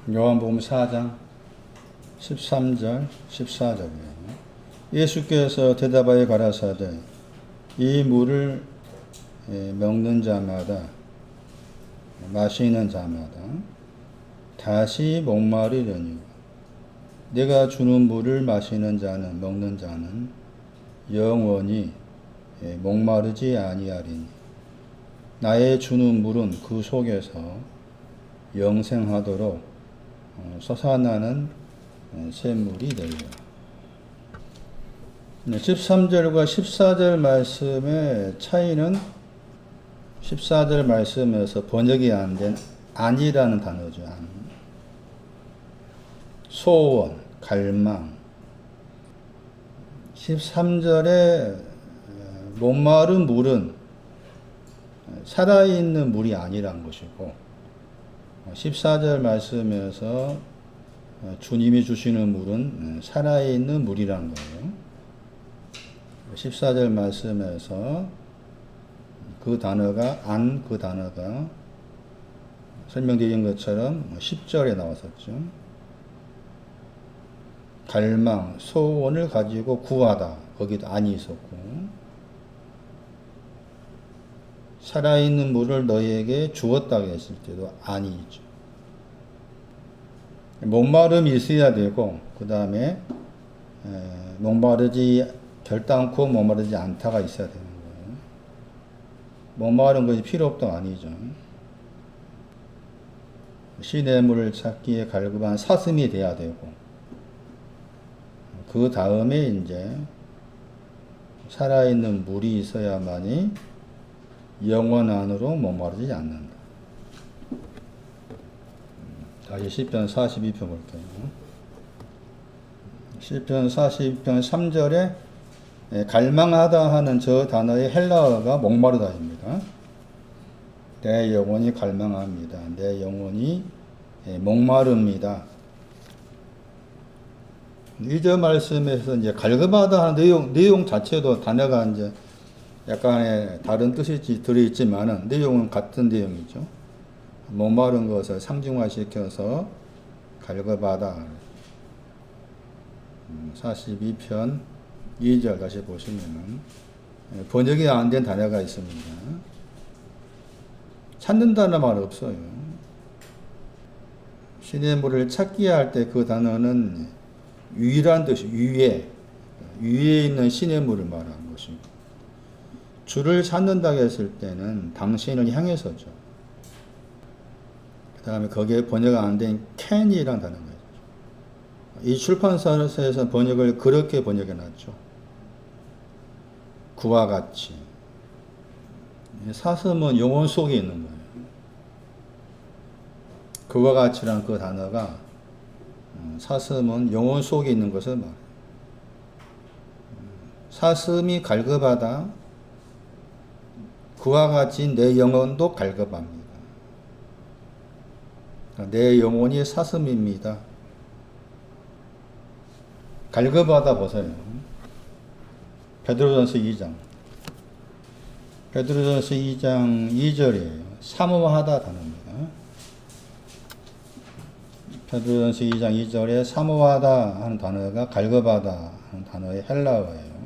요한복음 4장 13절 14절이에요. 예수께서 대답하여 가라사대 이 물을 먹는 자마다 마시는 자마다 다시 목마르려니 내가 주는 물을 마시는 자는 먹는 자는 영원히 목마르지 아니하리니 나의 주는 물은 그 속에서 영생하도록 솟아나는 샘물이 되리라. 13절과 14절 말씀의 차이는 14절 말씀에서 번역이 안 된 안이라는 단어죠. 안. 소원, 갈망. 13절에 목마른 물은 살아있는 물이 아니란 것이고 14절 말씀에서 주님이 주시는 물은 살아있는 물이라는 거예요. 14절 말씀에서 그 단어가 그 단어가 설명드린 것처럼 10절에 나왔었죠. 갈망, 소원을 가지고 구하다. 거기도 안이 있었고 살아있는 물을 너희에게 주었다고 했을 때도 안이 있죠. 목마름이 있어야 되고 그 다음에 목마르지 결단코 목마르지 않다가 있어야 되는 거예요. 목마른 것이 필요 없다 아니죠. 시냇물을 찾기에 갈급한 사슴이 돼야 되고 그 다음에 이제 살아있는 물이 있어야만이 영원 안으로 목마르지 않는다. 다시 시편 42편 볼게요. 시편 42편 3절에 갈망하다 하는 저 단어의 헬라어가 목마르다입니다. 내 영혼이 갈망합니다. 내 영혼이 목마릅니다. 이절 말씀에서 이제 갈급하다 하는 내용 자체도 단어가 이제 약간의 다른 뜻이 들어있지만은 내용은 같은 내용이죠. 목마른 것을 상징화시켜서 갈급하다. 42편 2절 다시 보시면은 번역이 안 된 단어가 있습니다. 찾는다는 말 없어요. 시냇물을 찾기 할 때 그 단어는 위란 뜻이 위에 있는 시냇물을 말하는 것입니다. 주를 찾는다고 했을 때는 당신을 향해서죠. 그 다음에 거기에 번역 안 된 캔이라는 단어가 있죠. 이 출판사에서 번역을 그렇게 번역해 놨죠. 그와 같이. 사슴은 영혼 속에 있는 거예요. 그와 같이란 그 단어가 사슴은 영혼 속에 있는 것을 말해요. 사슴이 갈급하다. 그와 같이 내 영혼도 갈급합니다. 내 영혼이 사슴입니다. 갈급하다 보세요. 베드로전서 2장. 베드로전서 2장 2절이에요. 사모하다 단어입니다. 베드로전서 2장 2절에 사모하다 하는 단어가 갈급하다 하는 단어의 헬라어예요.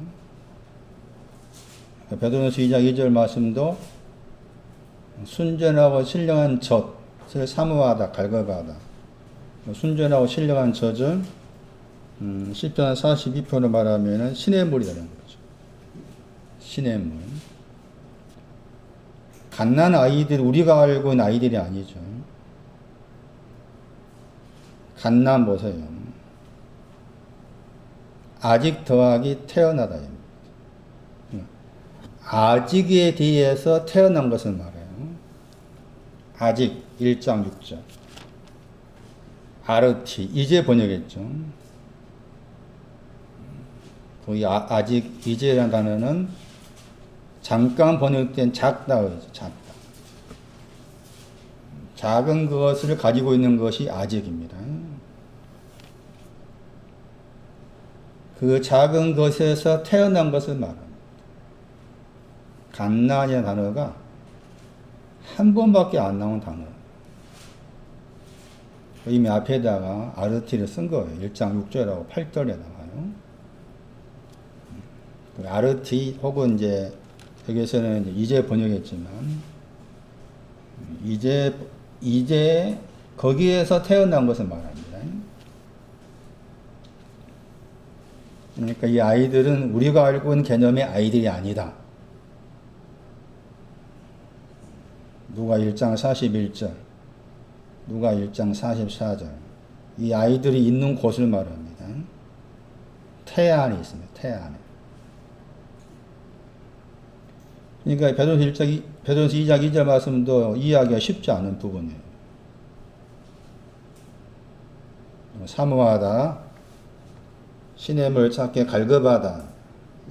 베드로전서 2장 2절 말씀도 순전하고 신령한 젖을 사모하다, 갈급하다. 순전하고 신령한 젖은 시편 42편을 말하면 시냇물이라는 거죠. 시냇물. 갓난 아이들, 우리가 알고 있는 아이들이 아니죠. 갓난 보세요. 아직 더하기 태어나다입니다. 아직에 대해서 태어난 것을 말해요. 아직 1장 6절. 아르티 이제 번역했죠. 거기 아직 이제라는 단어는 잠깐 번역된 작다죠. 작다. 작은 것을 가지고 있는 것이 아직입니다. 그 작은 것에서 태어난 것을 말합니다. 갓난이라는 단어가 한 번밖에 안 나온 단어. 이미 앞에다가 아르티를 쓴 거예요. 1장 6절하고 8절에 나와요. 아르티 혹은 이제 여기서는 이제 번역했지만 이제 거기에서 태어난 것을 말합니다. 그러니까 이 아이들은 우리가 알고 있는 개념의 아이들이 아니다. 누가 1장 41절, 누가 1장 44절. 이 아이들이 있는 곳을 말합니다. 태안에 있습니다. 태안에. 그러니까 베드로서 2장 2절 말씀도 이해하기가 쉽지 않은 부분이에요. 사모하다, 시냇물 찾게 갈급하다.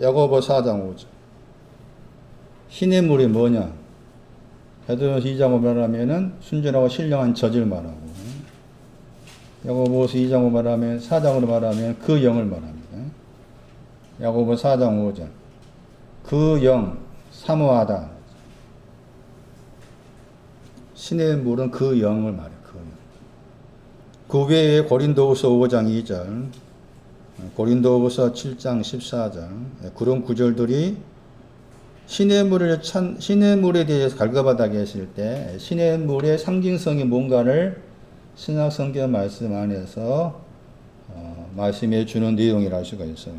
야고보 4장 5절. 시냇물이 뭐냐? 베드로서 2장 5절 말하면은 순전하고 신령한 젖을 말하고, 야고보서 2장 5 말하면 4장으로 말하면 그 영을 말합니다. 야고보 4장 5절. 그 영, 사모하다. 시냇물은 그 영을 말해요. 그 영. 그 외에 고린도후서 5장 2절, 고린도후서 7장 14절 그런 구절들이 시냇물에 대해서 갈급하다고 했을 때 시냇물의 상징성이 뭔가를 신약 성경 말씀 안에서 말씀해 주는 내용이라 할 수가 있어요.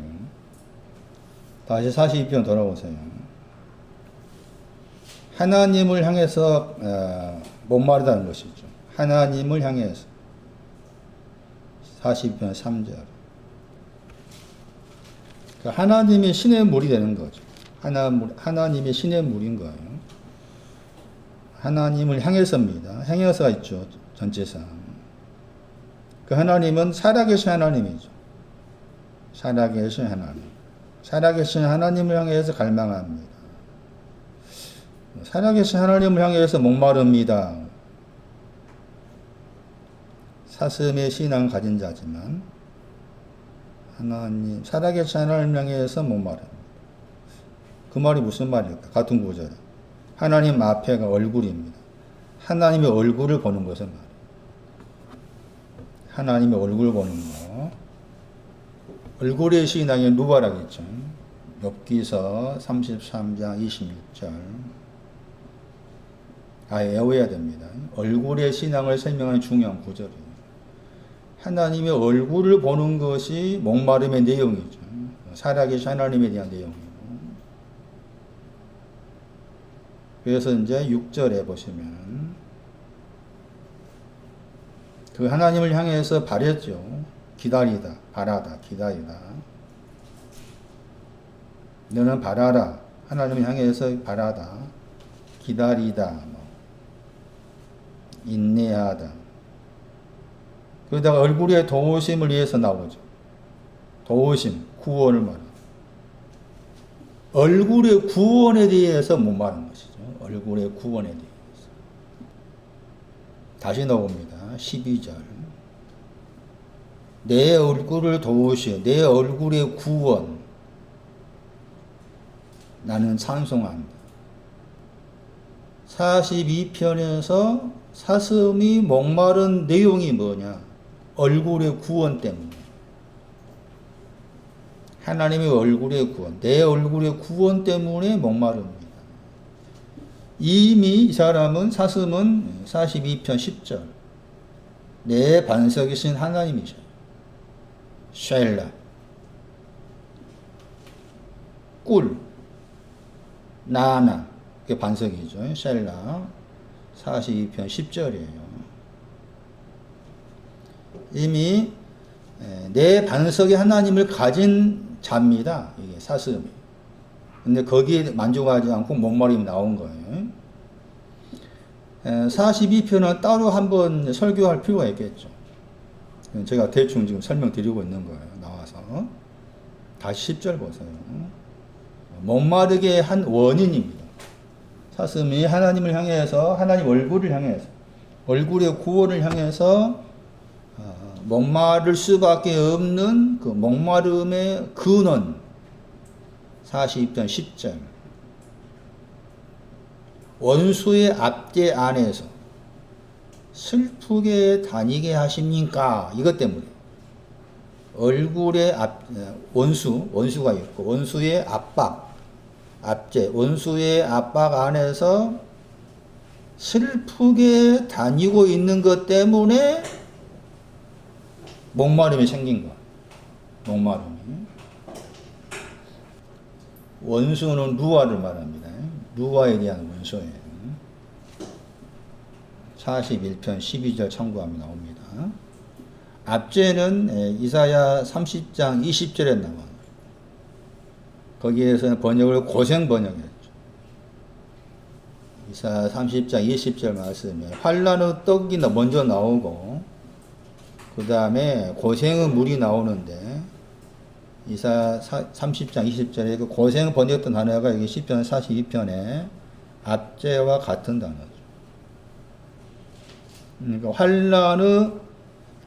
다시 42편 돌아오세요. 하나님을 향해서 목마르다는 것이죠. 하나님을 향해서 42편 3절. 하나님이 시냇물이 되는 거죠. 하나님이 시냇물인 거예요. 하나님을 향해서입니다. 향해서가 있죠. 전체상. 그 하나님은 살아계신 하나님이죠. 살아계신 하나님. 살아계신 하나님을 향해서 갈망합니다. 살아계신 하나님을 향해서 목마릅니다. 사슴의 신앙 가진 자지만 하나님, 살아계신 하나님 향해서 목마릅니다. 그 말이 무슨 말일까? 같은 구절에 하나님 앞에가 얼굴입니다. 하나님의 얼굴을 보는 것을 말해요. 하나님의 얼굴을 보는 거. 얼굴의 신앙이 누가라겠죠. 욥기서 33장 26절. 아예 외워야 됩니다. 얼굴의 신앙을 설명하는 중요한 구절이에요. 하나님의 얼굴을 보는 것이 목마름의 내용이죠. 살아계신 하나님에 대한 내용이고. 그래서 이제 6절에 보시면 그 하나님을 향해서 바랬죠. 기다리다, 바라다, 기다리다. 너는 바라라. 하나님을 향해서 바라다, 기다리다, 인내하다. 그러다가 얼굴의 도우심을 위해서 나오죠. 도우심, 구원을 말합니다. 얼굴의 구원에 대해서 목마른 것이죠. 얼굴의 구원에 대해서. 다시 나옵니다. 12절. 내 얼굴을 도우시어 내 얼굴의 구원 나는 찬송한다. 42편에서 사슴이 목마른 내용이 뭐냐? 얼굴의 구원 때문에. 하나님의 얼굴의 구원, 내 얼굴의 구원 때문에 목마릅니다. 이미 이 사람은, 사슴은 42편 10절. 내 반석이신 하나님이셔. 쉘라. 꿀. 나나. 그게 반석이죠. 쉘라. 42편 10절이에요. 이미 내 반석의 하나님을 가진 자입니다. 이게 사슴이. 근데 거기에 만족하지 않고 목마름이 나온 거예요. 42편은 따로 한번 설교할 필요가 있겠죠. 제가 대충 지금 설명드리고 있는 거예요. 나와서. 다시 10절 보세요. 목마르게 한 원인입니다. 사슴이 하나님을 향해서, 하나님 얼굴을 향해서, 얼굴의 구원을 향해서 목마를 수밖에 없는 그 목마름의 근원. 42편 10절. 원수의 압제 안에서 슬프게 다니게 하십니까? 이것 때문에. 얼굴에 원수가 있고, 원수의 압박, 압제, 원수의 압박 안에서 슬프게 다니고 있는 것 때문에 목마름이 생긴 거야. 목마름이. 원수는 루아를 말합니다. 루아에 대한 원수예요. 41편 12절 참고하면 나옵니다. 압제는 이사야 30장 20절에 나와요. 거기에서는 번역을 고생 번역했죠. 이사야 30장 20절 말씀에 환난의 떡이 먼저 나오고 그 다음에 고생의 물이 나오는데 이사야 30장 20절에 그 고생 번역했던 단어가 여기 10편 42편에 압제와 같은 단어죠. 그러니까 환난의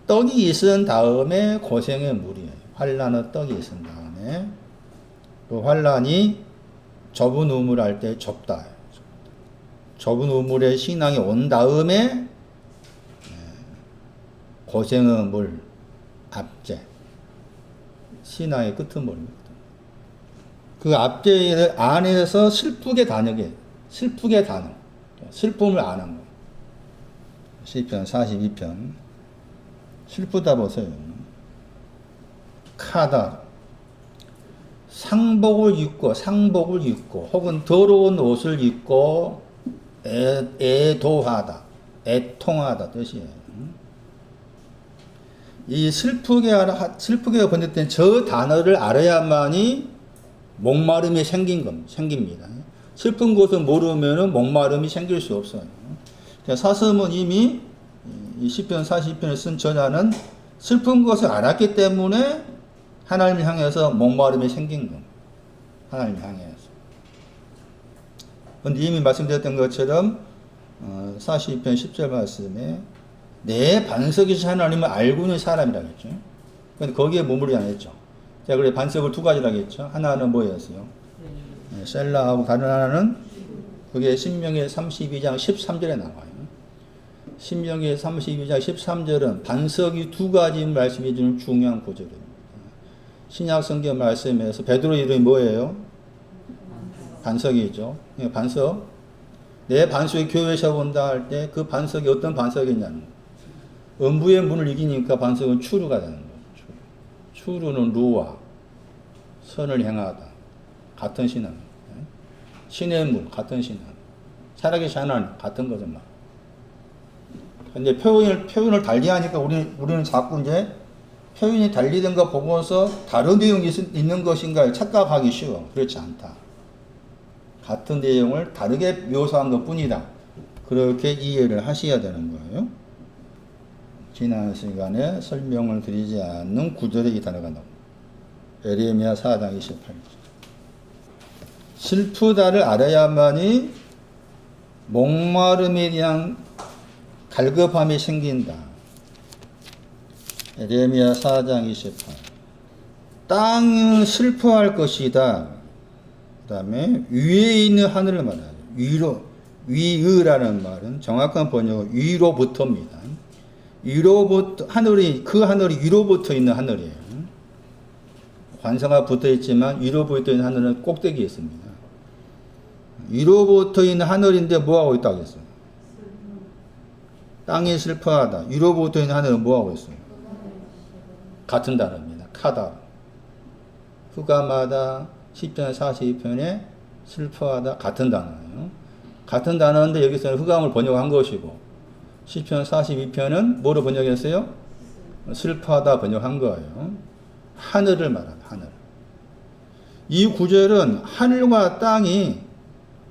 떡이 있은 다음에 고생의 물이에요. 환난의 떡이 있은 다음에 그 환난이 좁은 우물 할 때 좁다. 좁은 우물에 신앙이 온 다음에 고생의 물, 압제, 신앙의 끄트머리입니다. 그 압제 안에서 슬프게 다녀게, 슬픔을 아는 거. 시편 42편. 슬프다 보세요. 카다. 상복을 입고, 혹은 더러운 옷을 입고, 애도하다, 애통하다 뜻이에요. 이 슬프게 번역된 저 단어를 알아야만이 목마름이 생깁니다. 슬픈 것을 모르면 목마름이 생길 수 없어요. 사슴은 이미 이 시편 40편을 쓴 저자는 슬픈 것을 알았기 때문에 하나님을 향해서 목마름이 생긴 겁니다. 하나님을 향해서. 그런데 이미 말씀드렸던 것처럼 42편 10절 말씀에 내 반석이신 하나님을 알고 있는 사람이라고 했죠. 그런데 거기에 머무르지 않았죠. 자, 그래 반석을 두 가지라고 했죠. 하나는 뭐였어요? 셀라하고 다른 하나는 그게 신명기 32장 13절에 나와요. 신명기 32장 13절은 반석이 두 가지 말씀해 주는 중요한 구절입니다. 신약 성경 말씀에서 베드로 이름이 뭐예요? 반석이죠. 반석. 내 반석이 교회에 세운다 할 때 그 반석이 어떤 반석이냐는 거예요. 음부의 문을 이기니까 반석은 추루가 되는 거죠. 추루는 루아, 선을 행하다. 같은 신앙. 신의 문, 같은 신앙. 살아계신 하나님, 같은 거죠. 근데 표현을 달리 하니까 우리는 자꾸 이제 표현이 달리된 거 보고서 다른 내용이 있는 것인가 착각하기 쉬워. 그렇지 않다. 같은 내용을 다르게 묘사한 것 뿐이다. 그렇게 이해를 하셔야 되는 거예요. 지난 시간에 설명을 드리지 않는 구절에 이 단어가 나옵니다. 에레미야 4장 28절. 슬프다를 알아야만이 목마름에 대한 갈급함이 생긴다. 에레미야 4장 28. 땅은 슬퍼할 것이다. 그 다음에 위에 있는 하늘을 말하죠. 위의라는 말은 정확한 번역은 위로부터입니다. 위로부터, 그 하늘이 위로부터 있는 하늘이에요. 관성화 붙어 있지만 위로부터 있는 하늘은 꼭대기에 있습니다. 위로부터 있는 하늘인데 뭐하고 있다고 했어요? 땅이 슬퍼하다. 위로부터 있는 하늘은 뭐하고 있어요? 같은 단어입니다. 카다. 후가마다 10편 42편에 슬퍼하다. 같은 단어예요. 같은 단어인데 여기서는 흑암을 번역한 것이고 10편 42편은 뭐로 번역했어요? 슬퍼하다 번역한 거예요. 하늘을 말합니다. 하늘. 이 구절은 하늘과 땅이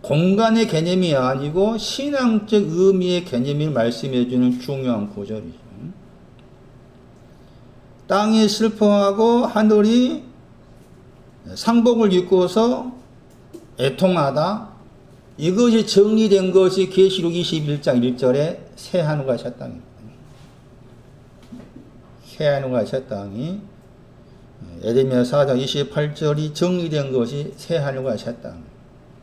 공간의 개념이 아니고 신앙적 의미의 개념을 말씀해 주는 중요한 구절이죠. 땅이 슬퍼하고 하늘이 상복을 입고서 애통하다. 이것이 정리된 것이 계시록 21장 1절에 새 하늘과 새 땅입니다. 새 하늘과 새 땅이 에레미야 4장 28절이 정리된 것이 새 하늘과 새 땅.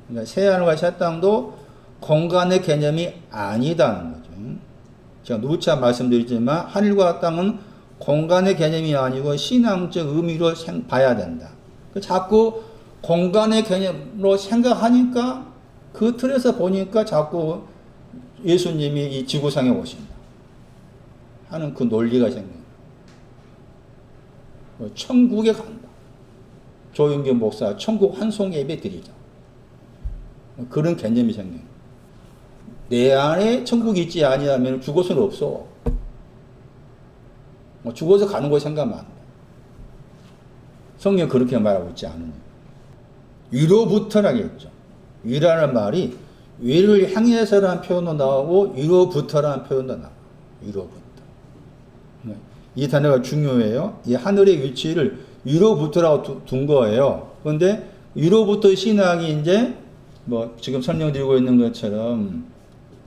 그러니까 새 하늘과 새 땅도 공간의 개념이 아니다는 거죠. 제가 누차 말씀드리지만 하늘과 땅은 공간의 개념이 아니고 신앙적 의미로 봐야 된다. 자꾸 공간의 개념으로 생각하니까 그 틀에서 보니까 자꾸 예수님이 이 지구상에 오신다 하는 그 논리가 생겨요. 천국에 간다. 조영균 목사 천국 환송 예배 드리자. 그런 개념이 생겨요. 내 안에 천국이 있지 아니하면 죽어서는 없어. 죽어서 가는 거 생각하면 안 돼. 성경 그렇게 말하고 있지 않느냐. 위로부터라겠죠. 위라는 말이 위를 향해서라는 표현도 나오고 위로부터라는 표현도 나와요. 위로부터. 이 단어가 중요해요. 이 하늘의 위치를 위로부터라고 둔 거예요. 그런데 위로부터 신앙이 이제 뭐 지금 설명드리고 있는 것처럼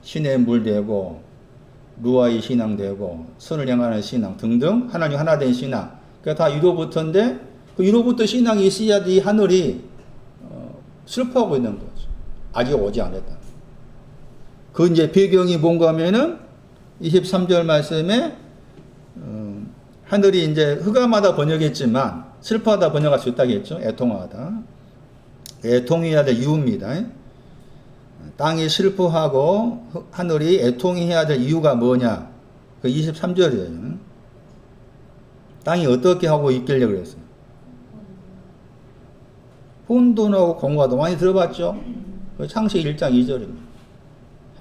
신의 물 되고 루아의 신앙 되고 선을 향하는 신앙 등등 하나님 하나 된 신앙. 그러니까 다 위로부터인데 그 위로부터 신앙이 있어야 이 하늘이 슬퍼하고 있는 거죠. 아직 오지 않았다. 그 이제 배경이 뭔가 하면은 23절 말씀에 하늘이 이제 흑암하다 번역했지만 슬퍼하다 번역할 수 있다겠죠. 애통하다. 애통해야 될 이유입니다. 땅이 슬퍼하고 하늘이 애통해야 될 이유가 뭐냐? 그 23절이에요. 땅이 어떻게 하고 있길래 그랬어요? 혼돈하고 공허하다. 많이 들어봤죠? 창세기 1장 2절입니다.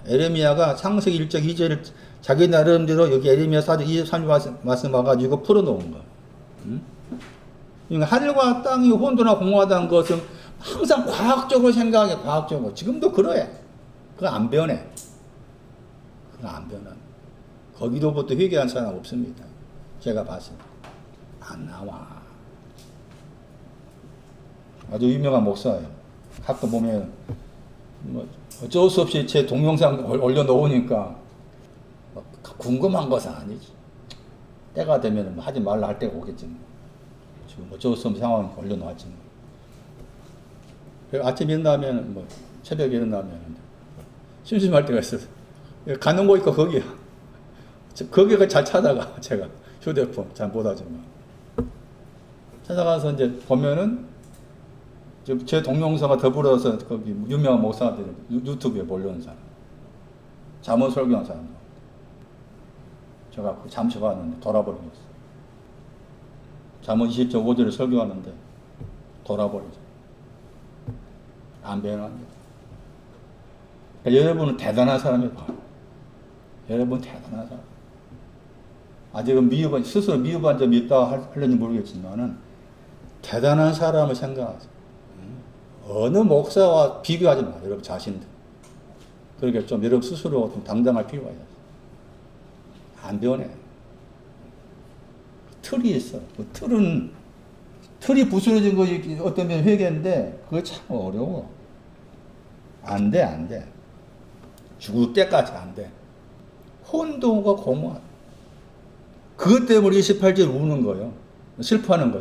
에레미야가 창세기 1장 2절을 자기 나름대로 여기 에레미야 4장 23절 말씀 와가지고 풀어놓은 거예요. 그러니까 하늘과 땅이 혼돈하고 공허하다는 것은 항상 과학적으로 생각해, 과학적으로. 지금도 그래. 그거 안 변해. 그거 안 변해. 거기로부터 회개한 사람 없습니다. 제가 봤을 때. 안 나와. 아주 유명한 목사예요. 가끔 보면, 뭐 어쩔 수 없이 제 동영상 올려놓으니까, 궁금한 것은 아니지. 때가 되면 하지 말라 할 때가 오겠지. 지금 어쩔 수 없는 상황을 올려놓았지. 아침 일어나면, 뭐, 새벽에 일어나면, 심심할 때가 있어서, 가는 거 있고 거기야. 거기가 잘 찾아가, 제가. 휴대폰, 잘 못하지만. 찾아가서 이제 보면은, 제 동영상과 더불어서 거기 유명한 목사들이 유튜브에 올려놓은 사람. 잠언 설교한 사람. 제가 잠시 봤는데 돌아버리겠어. 잠언 20.5절을 설교하는데 돌아버리죠. 안 변합니다. 그러니까 여러분은 대단한 사람이 봐요. 여러분 대단한 사람. 아직은 스스로 미흡한 점이 있다 하려니 모르겠지만은 대단한 사람을 생각하세요. 어느 목사와 비교하지 마요. 여러분 자신들. 그러니까 좀 여러분 스스로 좀 당당할 필요가 있어요. 안 변해. 틀이 있어. 그 틀이 부스러진 것이 어떤 면에 회개인데 그거 참 어려워. 안 돼. 죽을 때까지 안 돼. 혼돈과 공허. 그것 때문에 28절 우는 거예요. 슬퍼하는 거.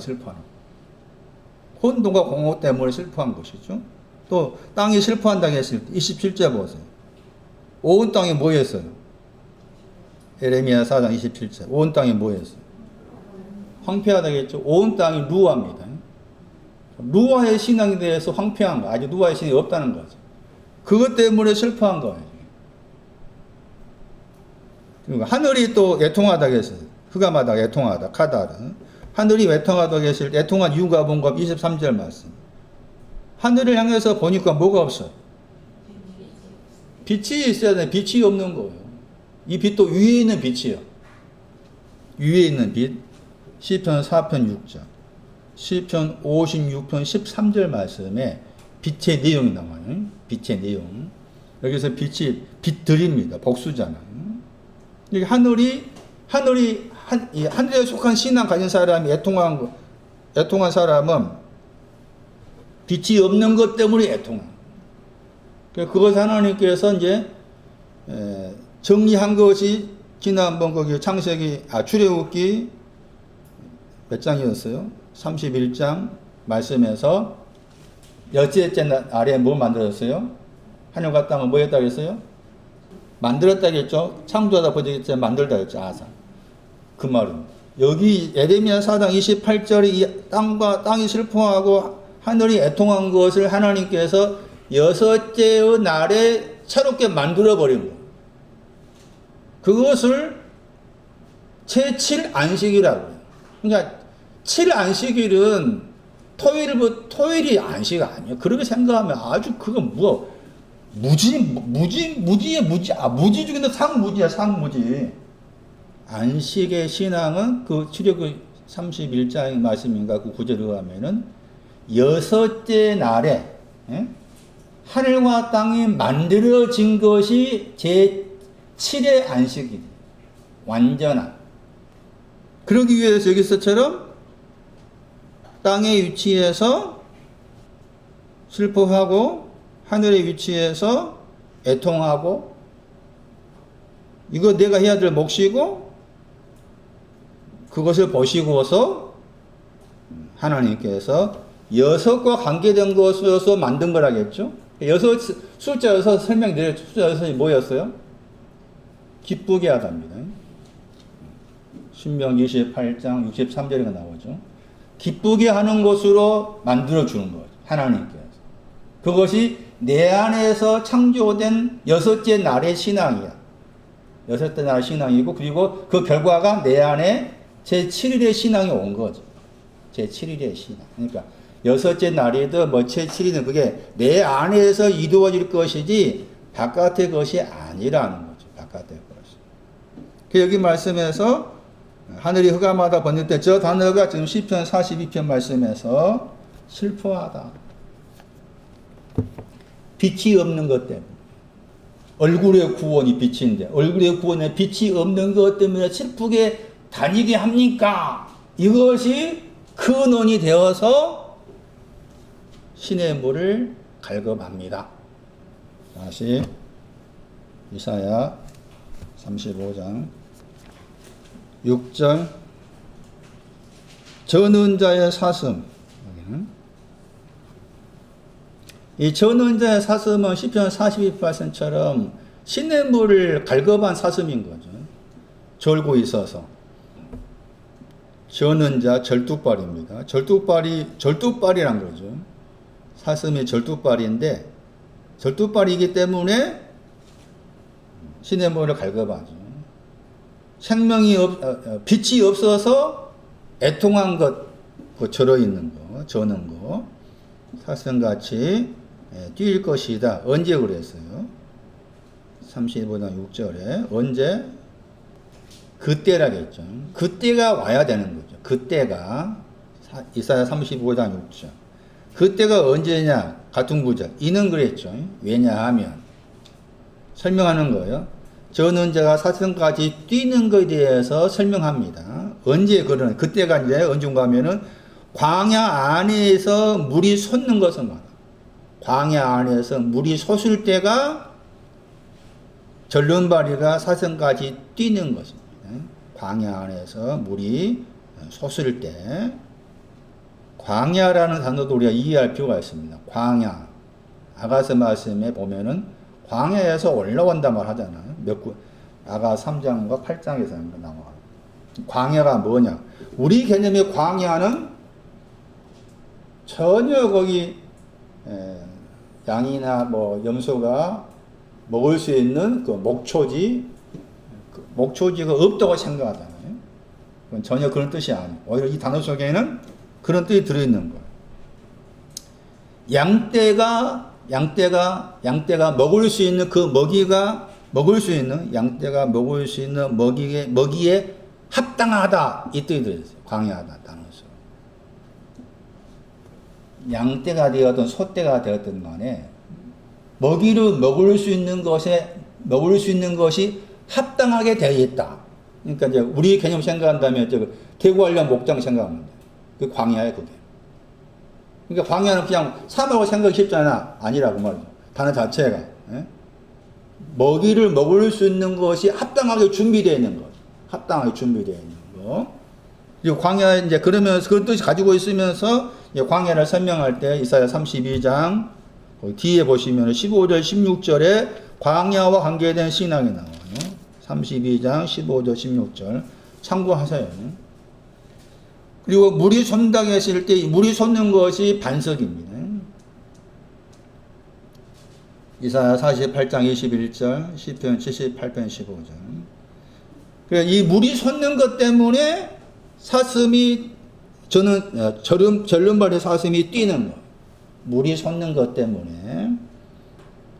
혼돈과 공허 때문에 슬퍼한 것이죠. 또 땅이 슬퍼한다고 했을 때 27절 보세요. 온 땅이 뭐 했어요? 에레미야 4장 27절. 온 땅이 뭐 했어요? 황폐하다고 했죠. 온 땅이 루아입니다. 루아의 신앙에 대해서 황폐한 거. 아직 루아의 신앙이 없다는 거죠. 그것 때문에 슬퍼한 거예요. 그러니까 하늘이 또 애통하다고 했어요. 흑암하다, 애통하다, 카다르. 하늘이 애통하다고 했을 때 애통한 이유가 뭔가 23절 말씀. 하늘을 향해서 보니까 뭐가 없어요? 빛이 있어야 돼. 빛이 없는 거예요. 이 빛도 위에 있는 빛이요. 위에 있는 빛. 시편 4편 6절. 시편 56편 13절 말씀에 빛의 내용이 나와요. 빛의 내용. 여기서 빛이 빛들입니다. 복수잖아요. 여기 하늘에 속한 신앙 가진 사람이 애통한 사람은 빛이 없는 것 때문에 애통한. 그것 하나님께서 이제 정리한 것이 지난번 거기 출애굽기 몇 장이었어요? 31장 말씀에서 여섯째 날에 뭐 만들었어요? 하늘과 땅은 뭐 했다고 했어요? 만들었다겠죠. 창조하다 번역했죠. 만들다겠죠. 아사. 그 말은 여기 에레미야 4장 28절에 이 땅이 슬퍼하고 하늘이 애통한 것을 하나님께서 여섯째의 날에 새롭게 만들어 버린 거예요. 그것을 제7안식이라고 해요. 그러니까 7안식일은 토요일이 안식 아니에요. 그렇게 생각하면 아주 그건 무지 중에도 상무지야, 상무지. 안식의 신앙은 그 출애굽 31장 말씀인가 그 구절에 의하면은 여섯째 날에 하늘과 땅이 만들어진 것이 제7의 안식이 완전한. 그러기 위해서 여기서처럼 땅의 위치에서 슬퍼하고 하늘의 위치에서 애통하고 이거 내가 해야 될 몫이고 그것을 보시고서 하나님께서 여섯과 관계된 것으로서 만든 거라겠죠. 여섯 숫자 여섯 설명드려요. 숫자 여섯이 뭐였어요? 기쁘게 하답니다. 신명기 28장 63절에 나오죠. 기쁘게 하는 것으로 만들어주는 거죠. 하나님께서. 그것이 내 안에서 창조된 여섯째 날의 신앙이야. 여섯째 날의 신앙이고 그리고 그 결과가 내 안에 제7일의 신앙이 온 거죠. 제7일의 신앙. 그러니까 여섯째 날이든 뭐 제7일은 그게 내 안에서 이루어질 것이지 바깥의 것이 아니라는 거죠. 바깥의 것이. 그 여기 말씀에서 하늘이 흑암하다 번역될 저 단어가 지금 시편 42편 말씀에서 슬퍼하다. 빛이 없는 것 때문에. 얼굴의 구원이 빛인데 얼굴의 구원에 빛이 없는 것 때문에 슬프게 다니게 합니까? 이것이 근원이 되어서 시냇물을 갈급합니다. 다시 이사야 35장 6절 저는 자의 사슴. 이 저는 자의 사슴은 시편 42%처럼 시냇물을 갈급한 사슴인 거죠. 졸고 있어서. 저는 자 절뚝발입니다. 절뚝발이란 거죠. 사슴이 절뚝발인데 절뚝발이기 때문에 시냇물을 갈급하죠. 빛이 없어서 애통한 것, 그 절어 있는 거, 저는 거, 사슴같이 뛸 것이다. 언제 그랬어요? 35장 6절에 언제? 그때라겠죠. 그때가 와야 되는 거죠. 그때가 이사야 35장 6절. 그때가 언제냐? 같은 구절. 이는 그랬죠. 왜냐하면 설명하는 거예요. 저는 자가 사슴까지 뛰는 것에 대해서 설명합니다. 언제 그러는 그때가 이제 언젠가 하면은 광야 안에서 물이 솟는 것을 말합니다. 광야 안에서 물이 솟을 때가 절름발이가 사슴까지 뛰는 것입니다. 광야 안에서 물이 솟을 때 광야라는 단어도 우리가 이해할 필요가 있습니다. 광야 아가서 말씀에 보면은 광야에서 올라온다 말 하잖아요. 아가 3장과 8장에서 나와요. 광야가 뭐냐? 우리 개념의 광야는 전혀 거기 양이나 뭐 염소가 먹을 수 있는 그 목초지가 없다고 생각하잖아요. 그건 전혀 그런 뜻이 아니에요. 오히려 이 단어 속에는 그런 뜻이 들어있는 거예요. 양떼가 먹을 수 있는 그 양떼가 먹을 수 있는 먹이에 합당하다 이 뜻이 들어있어요. 광야하다 단어에서. 양떼가 되었든 소떼가 되었든 간에 먹이를 먹을 수 있는 것이 합당하게 되어 있다. 그러니까 이제 우리 개념 생각한다면 대구하려면 목장 생각하면 돼. 그 광야에 그게. 그러니까 광야는 그냥 사막으로 생각이 쉽잖아. 아니라고 말이죠. 단어 자체가. 예? 먹이를 먹을 수 있는 것이 합당하게 준비되어 있는 것. 합당하게 준비되어 있는 거. 그리고 광야 이제 그러면서 그런 뜻이 가지고 있으면서 광야를 설명할 때 이사야 32장 뒤에 보시면 15절 16절에 광야와 관계된 신앙이 나와요. 32장 15절 16절 참고하세요. 그리고 물이 솟는다 했을 때 물이 솟는 것이 반석입니다. 이사야 48장 21절, 시편 78편 15절. 그래서 이 물이 솟는 것 때문에 사슴이 절름발의 사슴이 뛰는 거. 물이 솟는 것 때문에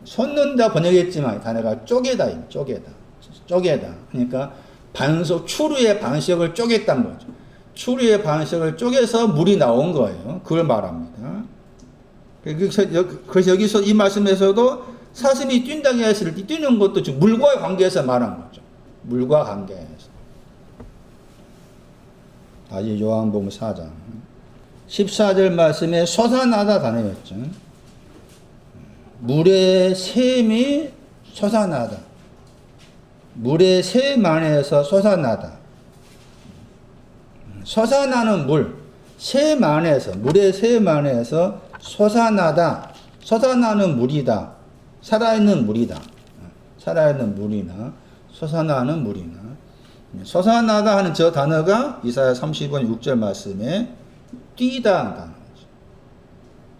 솟는다 번역했지만 단어가 쪼개다, 쪼개다. 그러니까 반석 추루의 반석을 쪼갰다는 거죠. 추루의 반석을 쪼개서 물이 나온 거예요. 그걸 말합니다. 그래서 여기서 이 말씀에서도 사슴이 뛴다고 했을 때 뛰는 것도 물과 관계해서 말한 거죠. 물과 관계해서. 다시 요한복음 4장 14절 말씀에 솟아나다 단어였죠. 물의 샘이 솟아나다. 물의 샘 안에서 솟아나다. 솟아나는 물, 샘 안에서, 물의 샘 안에서 솟아나다. 솟아나는 물이다. 살아있는 물이다. 살아있는 물이나 솟아나는 물이나. 솟아나다 하는 저 단어가 이사야 30번 6절 말씀에 뛰다 하는 단어죠.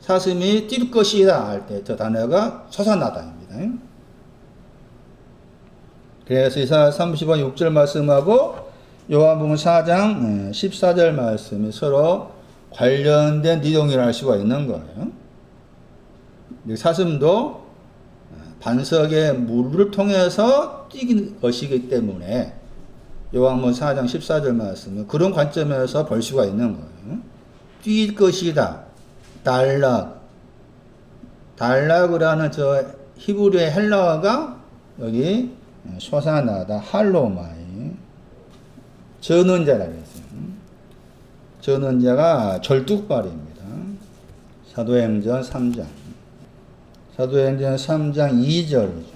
사슴이 뛸 것이다 할 때 저 단어가 솟아나다입니다. 그래서 이사야 30번 6절 말씀하고 요한복음 4장 14절 말씀이 서로 관련된 내용이라 할 수가 있는 거예요. 사슴도 반석의 물을 통해서 뛰는 것이기 때문에 요한복음 4장 14절 말씀은 그런 관점에서 볼 수가 있는 거예요. 뛸 것이다. 달락이라는 저 히브리의 헬라어가 여기 솟아나다 할로마이 전원자라고 했어요. 전원자가 절뚝발입니다. 사도행전 3장 2절이죠.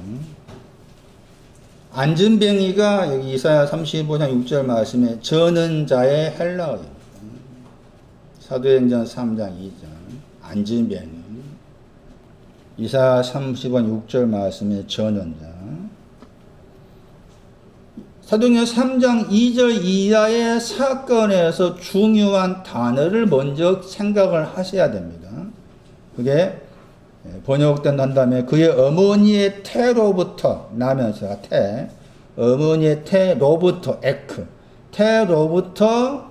안전뱅이가 여기 이사야 35장 6절 말씀에 전원자의 헬라어입니다. 사도행전 3장 2절 안전뱅이 이사야 30번 6절 말씀에 전원자 사도행전 3장 2절 이하의 사건에서 중요한 단어를 먼저 생각을 하셔야 됩니다. 그게 번역된 다음에 그의 어머니의 태로부터 나면서 어머니의 태로부터 태로부터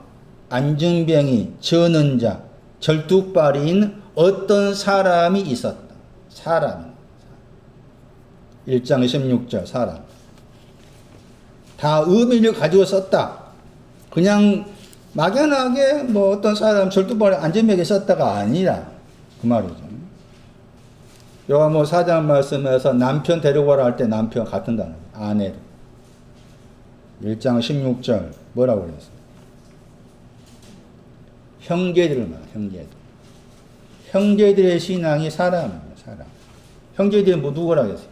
안증병이 저는 자 절뚝발인 어떤 사람이 있었다. 사람이 1장 16절 사람 다 의미를 가지고 썼다. 그냥 막연하게 뭐 어떤 사람 절뚝발에 안전병이 썼다가 아니라 그 말이죠. 요한복음 4장 말씀에서 남편 데려가라 할 때 남편 같은 단어 아내를 1장 16절 뭐라고 그랬어요? 형제들을 말해요. 형제들의 신앙이 사람입니다. 사람. 형제들이 뭐 누구라고 했어요?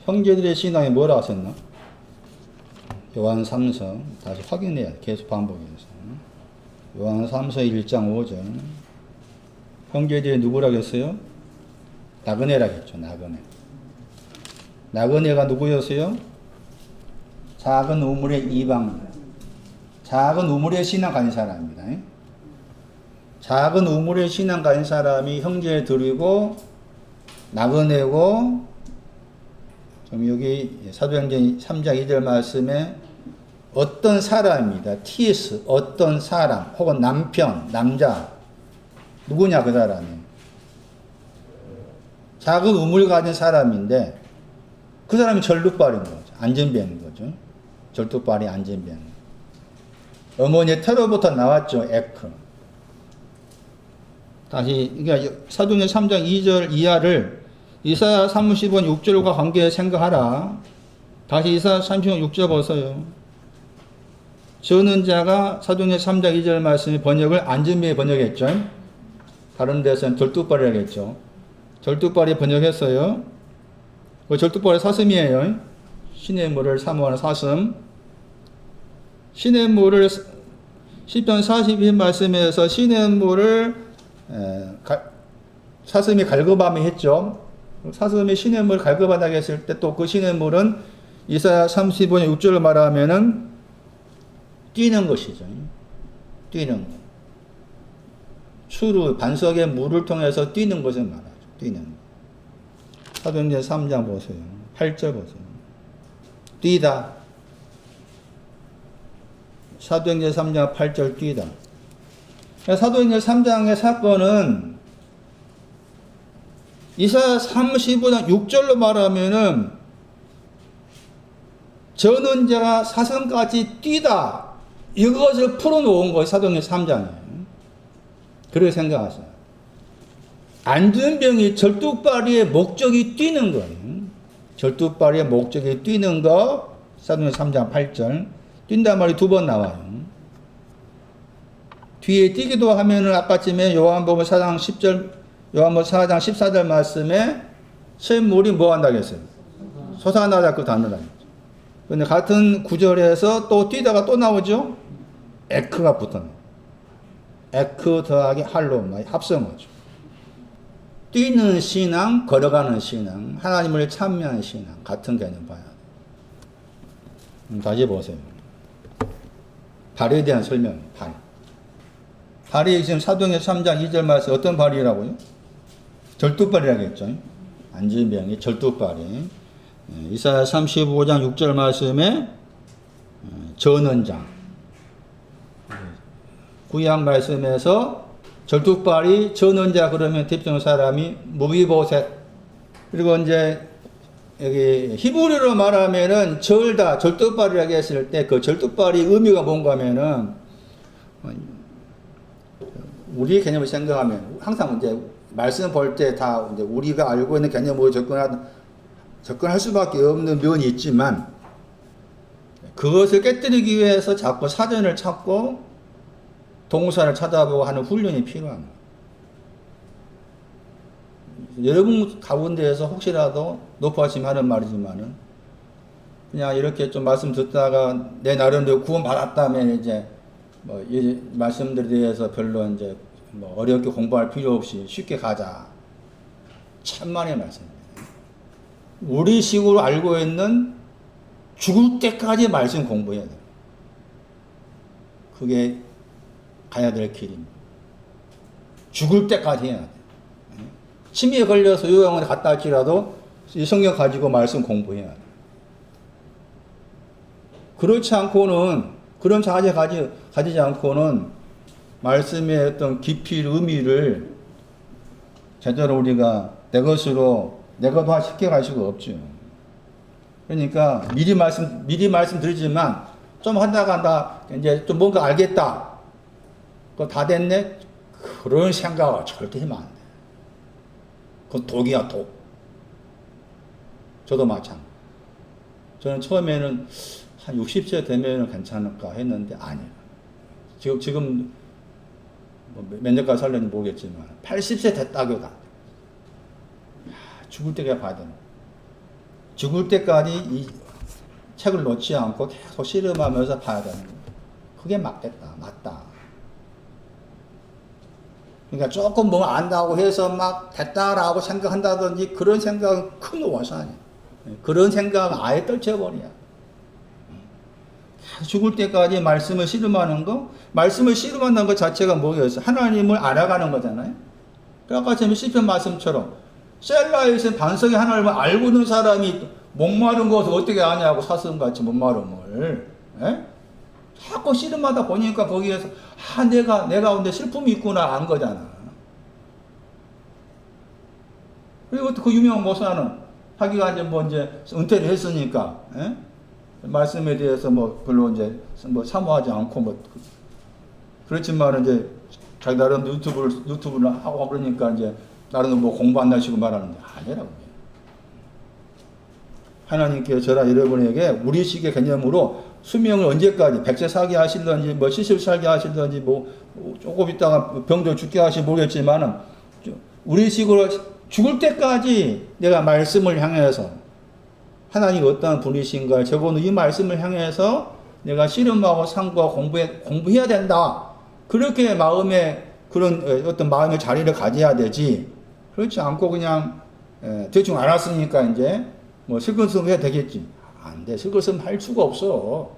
형제들의 신앙이 뭐라고 하셨나? 요한 3서 다시 확인해야 돼. 계속 반복해서. 요한 3서 1장 5절 형제들이 누구라고 했어요? 나그네라고 했죠. 나그네가 누구였어요? 작은 우물의 이방 작은 우물의 신앙 가진 사람입니다. 작은 우물의 신앙 가진 사람이 형제에 드리고 나그네고 좀 여기 사도행전 3장 2절 말씀에 어떤 사람입니다. TS 어떤 사람 혹은 남편 남자 누구냐 그 사람이 작은 우물 가진 사람인데 그 사람이 절뚝발인 거죠. 안전병인 거죠. 절뚝발이 안전병. 어머니의 태로부터 나왔죠. 다시 그러니까 사도행전 3장 2절 이하를 이사야 30번 6절과 관계해 생각하라. 다시 이사야 30번 6절 보세요. 저는 자가 사도행전 3장 2절 말씀의 번역을 안전병에 번역했죠. 다른 데서는 절뚝발이라고 했죠. 절뚝발이 번역했어요. 그 절뚝발이 사슴이에요. 신의 물을 사모하는 사슴. 신의 물을 시편 42 말씀에서 신의 물을 사슴이 갈급함이 했죠. 사슴이 시냇물 갈급하다고 했을 때 또 그 시냇물은 이사야 35장 6절을 말하면은 뛰는 것이죠. 뛰는 것. 추루 반석의 물을 통해서 뛰는 것을 말하죠. 뛰는 것. 사도행전 3장 보세요. 8절 보세요. 뛰다. 사도행전 3장 8절 뛰다. 사도행전 3장의 사건은 이사야 35장 6절로 말하면은 전원자가 사슴같이 뛰다. 이것을 풀어놓은 거예요. 사도행전 3장에. 그렇게 생각하세요. 안전병이 절뚝발이의 목적이 뛰는 거예요. 절뚝발이의 목적이 뛰는 거. 사도행전 3장 8절. 뛴단 말이 두 번 나와요. 뒤에 뛰기도 하면은 아까쯤에 요한복음 4장 10절, 요한복음 4장 14절 말씀에 샘물이 뭐 한다고 했어요? 솟아나다 그 단어라. 근데 같은 구절에서 또 뛰다가 또 나오죠? 에크가 붙어요. 에크 더하기 할로 합성어죠. 뛰는 신앙, 걸어가는 신앙, 하나님을 찬미하는 신앙 같은 개념 봐야 돼요. 다시 보세요. 발에 대한 설명. 발. 발이 지금 사도행전 3장 2절 말씀 어떤 발이라고요? 절뚝발이라고 했죠. 안전병이 절뚝발이. 이사야 35장 6절 말씀에 전원장. 구약 말씀에서 절뚝발이 전원자 그러면 대표적인 사람이 무비보셋. 그리고 이제 여기 히브리로 말하면은 절다 절뚝발이라고 했을 때 그 절뚝발이 의미가 뭔가 하면은 우리 개념을 생각하면 항상 이제 말씀 볼 때 다 이제 우리가 알고 있는 개념으로 접근할 수밖에 없는 면이 있지만 그것을 깨뜨리기 위해서 자꾸 사전을 찾고 동사를 찾아보고 하는 훈련이 필요합니다. 여러분 가운데에서 혹시라도 높아지면 하는 말이지만은 그냥 이렇게 좀 말씀 듣다가 내 나름대로 구원 받았다면 이제 뭐 이 말씀들에 대해서 별로 이제 뭐 어렵게 공부할 필요 없이 쉽게 가자. 천만의 말씀입니다. 우리 식으로 알고 있는 죽을 때까지 말씀 공부해야 돼요. 그게 가야 될 길입니다. 죽을 때까지 해야 돼요. 침에 걸려서 요양원에 갔다 할지라도 이 성경 가지고 말씀 공부해야 돼요. 그렇지 않고는 그런 자세 가지지 않고는 말씀의 어떤 깊이 의미를 제대로 우리가 내 것으로 쉽게 갈 수가 없죠. 그러니까 미리 말씀 드리지만 좀 하다가 이제 좀 뭔가 알겠다. 그거 다 됐네? 그런 생각을 절대 하면 안 돼. 그건 독이야, 독. 저도 마찬가지. 저는 처음에는 한 60세 되면 괜찮을까 했는데 아니에요. 지금 몇 년까지 살는지 모르겠지만 80세 됐다고도 안 돼. 죽을 때까지 봐야 되는. 죽을 때까지 이 책을 놓지 않고 계속 씨름하면서 봐야 되는 거예요. 그게 맞겠다, 맞다. 그러니까 조금 뭐 안다고 해서 막 됐다라고 생각한다든지 그런 생각은 큰 오산이에요. 그런 생각은 아예 떨쳐버려야. 죽을 때까지 말씀을 씨름하는 거, 말씀을 씨름한다는 것 자체가 뭐겠어요? 하나님을 알아가는 거잖아요. 아까 전에 시편 말씀처럼 셀라에 있는 반석의 하나님을 알고 있는 사람이 목마른 것을 어떻게 아냐고 사슴같이 목마름을. 에? 자꾸 씨름하다 보니까 거기에서 내 가운데 슬픔이 있구나 안 거잖아. 그리고 그 유명한 모사는 자기가 이제 은퇴를 했으니까 에? 말씀에 대해서 뭐 별로 이제 뭐 사모하지 않고 그렇지만 이제 자기 나름 유튜브를 하고 그러니까 이제 나름 뭐 공부한다 식으로 말하는데 아니라고. 하나님께서 저랑 여러분에게 우리식의 개념으로 수명을 언제까지 100세 살게 하실런지 뭐 70세 살게 하실런지 뭐 조금 있다가 병들 죽게 하실지 모르겠지만은 우리식으로 죽을 때까지 내가 말씀을 향해서 하나님이 어떤 분이신가 적어놓은 이 말씀을 향해서 내가 씨름하고 상고하고 공부해야 된다. 그렇게 마음에 그런 어떤 마음의 자리를 가져야 되지. 그렇지 않고 그냥 대충 알았으니까 이제 뭐 슬금슬금 해야 되겠지. 안 돼. 슬금슬금 할 수가 없어.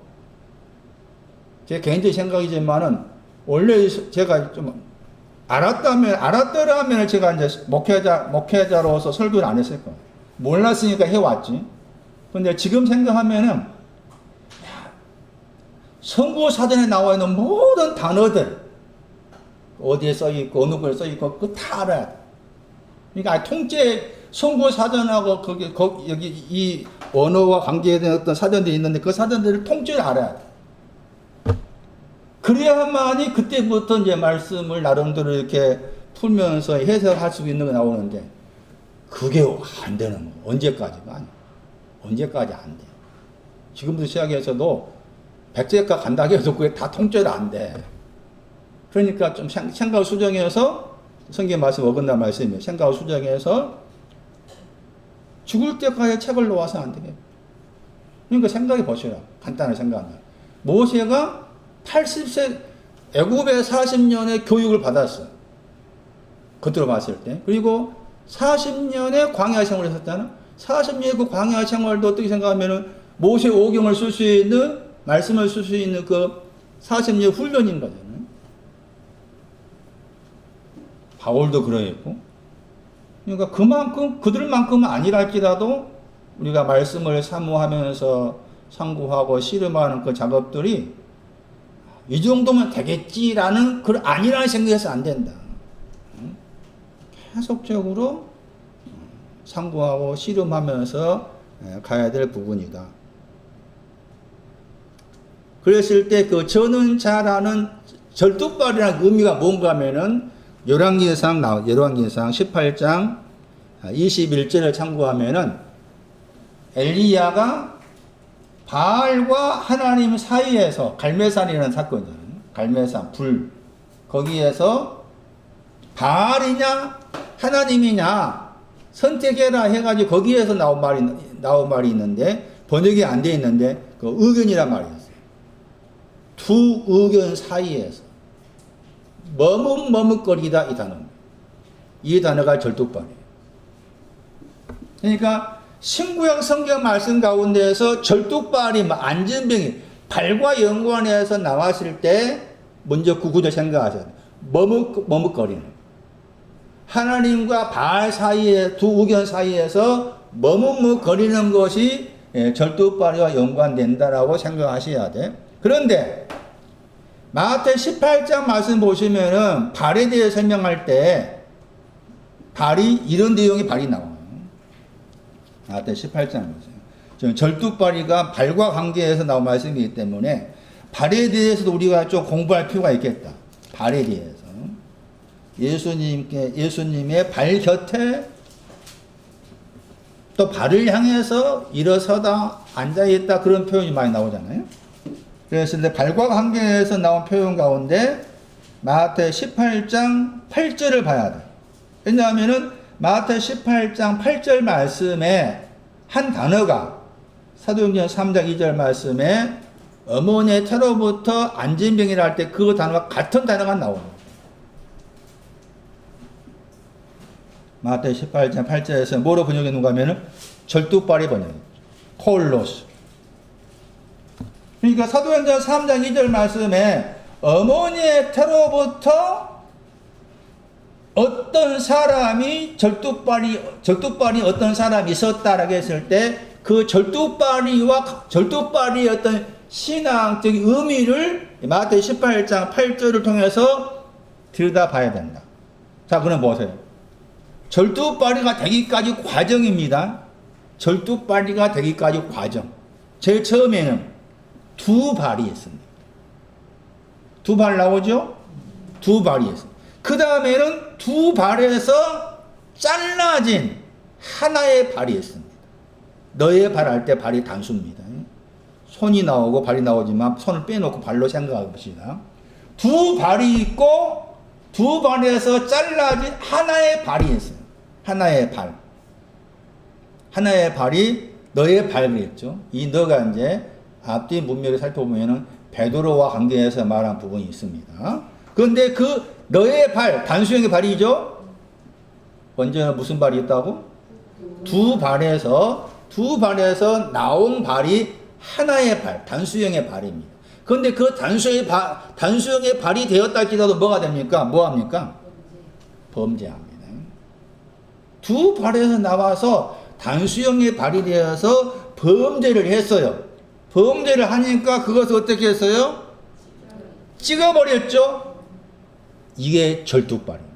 제 개인적인 생각이지만은 원래 제가 좀 알았더라면 제가 이제 목회자로서 설교를 안 했을 거예요. 몰랐으니까 해왔지. 근데 지금 생각하면은 선구사전에 나와 있는 모든 단어들 어디에 써 있고 어느 곳에 써 있고 그거 다 알아야 돼. 그러니까 통째 선구사전하고 여기 이 언어와 관계된 어떤 사전들이 있는데 그 사전들을 통째로 알아야 돼. 그래야만이 그때부터 이제 말씀을 나름대로 이렇게 풀면서 해석할 수 있는 게 나오는데 그게 안 되는 거. 언제까지가 아니야. 언제까지 안 돼. 지금부터 시작해서도 백제가 간다고 해도 그게 다 통째로 안 돼. 그러니까 좀 생각을 수정해서 성경 말씀 어긋난 말씀이에요. 생각을 수정해서 죽을 때까지 책을 놓아서 안 되겠다. 그러니까 생각해 보시라. 간단하게 생각하면. 모세가 80세 애굽에 40년의 교육을 받았어. 겉으로 봤을 때. 그리고 40년의 광야 생활을 했었잖아. 40년의 그 광야 생활도 어떻게 생각하면은 모세 오경을 쓸 수 있는 말씀을 쓸 수 있는 그 40년 훈련인 거잖아요. 바울도 그러했고. 그러니까 그들만큼은 아니랄지라도 우리가 말씀을 사모하면서 상고하고 씨름하는 그 작업들이 이 정도면 되겠지라는 그 아니라는 생각에서 안 된다. 계속적으로 상고하고 씨름하면서 가야 될 부분이다. 그랬을 때 그 저는 잘하는 절뚝발이라는 의미가 뭔가 하면은 열왕기상 18장 21절을 참고하면은 엘리야가 바알과 하나님 사이에서 갈매산이라는 사건이잖아요. 갈매산, 불. 거기에서 바알이냐 하나님이냐 선택해라 해가지고 거기에서 나온 말이 있는데 번역이 안 돼 있는데 그 의견이란 말이 있어요. 두 의견 사이에서 머뭇머뭇거리다 이 단어입니다. 이 단어가 절뚝발이에요. 그러니까 신구약 성경 말씀 가운데에서 절뚝발이 안전병이 발과 연관해서 나왔을 때 먼저 그 구절 생각하셔야 돼요. 머뭇거리는 하나님과 바알 사이에 두 의견 사이에서 머뭇거리는 것이 절뚝발이와 연관된다라고 생각하셔야 돼. 그런데 마태 18장 말씀 보시면은 발에 대해 설명할 때 발이 이런 내용이 발이 나와요. 마태 18장 보세요. 절뚝발이가 발과 관계해서 나온 말씀이기 때문에 발에 대해서도 우리가 좀 공부할 필요가 있겠다. 발에 대해서 예수님의 발 곁에 또 발을 향해서 일어서다 앉아있다 그런 표현이 많이 나오잖아요. 그래서 발과 관계해서 나온 표현 가운데 마태 18장 8절을 봐야 돼. 왜냐하면은 마태 18장 8절 말씀에 한 단어가 사도행전 3장 2절 말씀에 어머니의 태로부터 안진병이라 할 때 그 단어가 같은 단어가 나옵니다. 마태 18장 8절에서 뭐로 번역해 놓은가 하면은 절뚝발이 번역이죠. 콜로스. 그러니까 사도행전 3장 2절 말씀에 어머니의 태로부터 어떤 사람이 절뚝발이 어떤 사람이 있었다라고 했을 때 그 절뚝발이의 어떤 신앙적인 의미를 마태 18장 8절을 통해서 들여다봐야 된다. 자, 그럼 보세요. 절뚝발이가 되기까지 과정입니다. 절뚝발이가 되기까지 과정. 제일 처음에는 두 발이 있습니다. 두 발 나오죠? 두 발이 있습니다. 그 다음에는 두 발에서 잘라진 하나의 발이 있습니다. 너의 발 할 때 발이 단수입니다. 손이 나오고 발이 나오지만 손을 빼놓고 발로 생각해 봅시다. 두 발이 있고 두 발에서 잘라진 하나의 발이 있어요. 하나의 발. 하나의 발이 너의 발 그랬죠. 이 너가 이제 앞뒤 문맥을 살펴보면은 베드로와 관계해서 말한 부분이 있습니다. 그런데 그 너의 발, 단수형의 발이죠. 번제는 무슨 발이 있다고? 두 발에서 나온 발이 하나의 발, 단수형의 발입니다. 그런데 그 단수형의 발이 되었다 할지라도 뭐가 됩니까? 뭐합니까? 범죄합니다. 두 발에서 나와서 단수형의 발이 되어서 범죄를 했어요. 범죄를 하니까 그것을 어떻게 했어요? 찍어버렸죠? 이게 절뚝발입니다.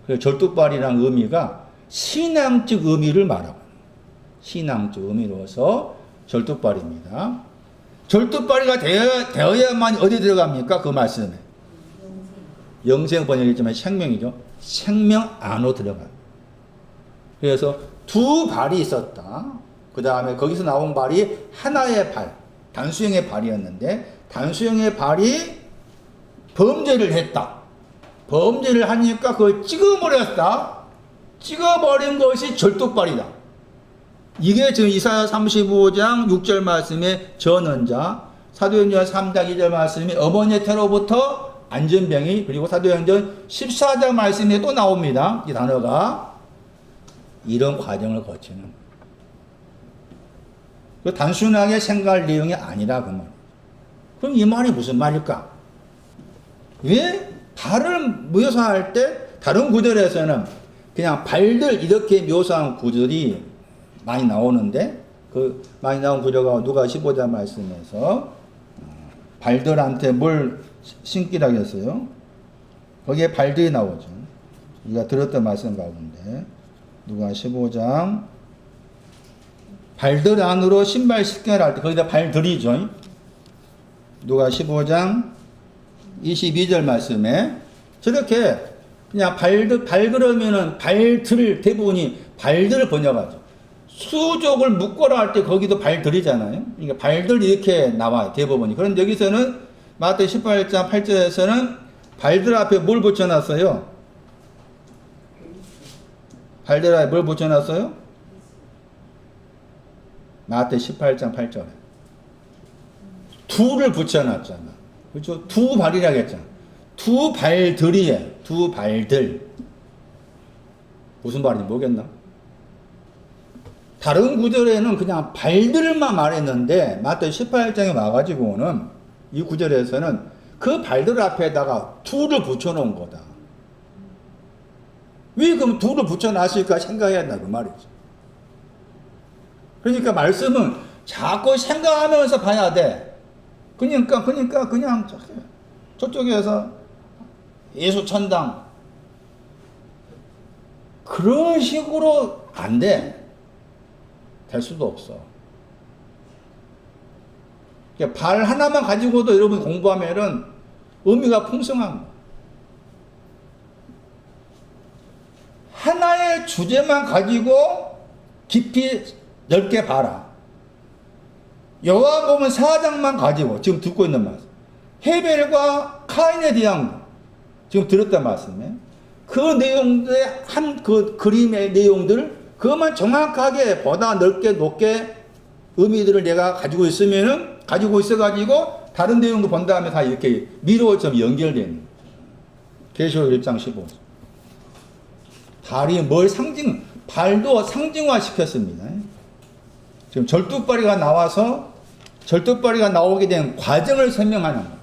그래서 절뚝발이라는 의미가 신앙적 의미를 말하고 신앙적 의미로서 절뚝발입니다. 절뚝발이가 되어야만 어디 들어갑니까? 그 말씀에. 영생 번역이지만 생명이죠. 생명 안으로 들어가요. 그래서 두 발이 있었다. 그 다음에 거기서 나온 발이 하나의 발, 단수형의 발이었는데 단수형의 발이 범죄를 했다. 범죄를 하니까 그걸 찍어버렸다. 찍어버린 것이 절뚝발이다. 이게 지금 이사야 35장 6절 말씀의 전언자, 사도행전 3장 2절 말씀이 어머니의 태로부터 안전병이, 그리고 사도행전 14장 말씀에 또 나옵니다. 이 단어가 이런 과정을 거치는, 단순하게 생각할 내용이 아니라 그 말. 그럼 이 말이 무슨 말일까? 왜 발을 묘사할 때 다른 구절에서는 그냥 발들 이렇게 묘사한 구절이 많이 나오는데, 그 많이 나온 구절가 누가 15장 말씀에서 발들한테 뭘 신기라고 했어요? 거기에 발들이 나오죠. 우리가 들었던 말씀 가운데 누가 15장 발들 안으로 신발 신겨라 할 때 거기다 발들이죠. 누가 15장 22절 말씀에 저렇게 그냥 발 그러면은 발들 대부분이 발들을 번역하죠. 수족을 묶어라 할 때 거기도 발들이잖아요. 그러니까 발들 이렇게 나와요. 대부분이. 그런데 여기서는 마태 18장 8절에서는 발들 앞에 뭘 붙여놨어요? 발들 앞에 뭘 붙여놨어요? 마태 18장 8절에 두를 붙여놨잖아. 그렇죠? 두 발이라고 했잖아. 두 발들이에요. 두 발들. 무슨 발인지 모르겠나? 다른 구절에는 그냥 발들만 말했는데 마태 18장에 와가지고는 이 구절에서는 그 발들 앞에다가 두를 붙여놓은 거다. 왜 그럼 두를 붙여놨을까 생각해야 한다 그 말이죠. 그러니까 말씀은 자꾸 생각하면서 봐야 돼. 그러니까 그냥 저쪽에서 예수 천당 그런 식으로 안 돼. 될 수도 없어. 그러니까 발 하나만 가지고도 여러분 공부하면은 의미가 풍성한 거야. 하나의 주제만 가지고 깊이 넓게 봐라. 요한복음 4장만 가지고 지금 듣고 있는 말씀. 헤벨과 카인에 대한 거. 지금 들었던 말씀에 그 내용들의 한 그 그림의 내용들을 그것만 정확하게 보다 넓게 높게 의미들을 내가 가지고 있으면은 가지고 있어가지고 다른 내용도 본 다음에 다 이렇게 미로처럼 연결되는 계시록 1장 15절. 발이 뭘 발도 상징화 시켰습니다. 지금 절뚝발이가 나와서 절뚝발이가 나오게 된 과정을 설명하는 거예요.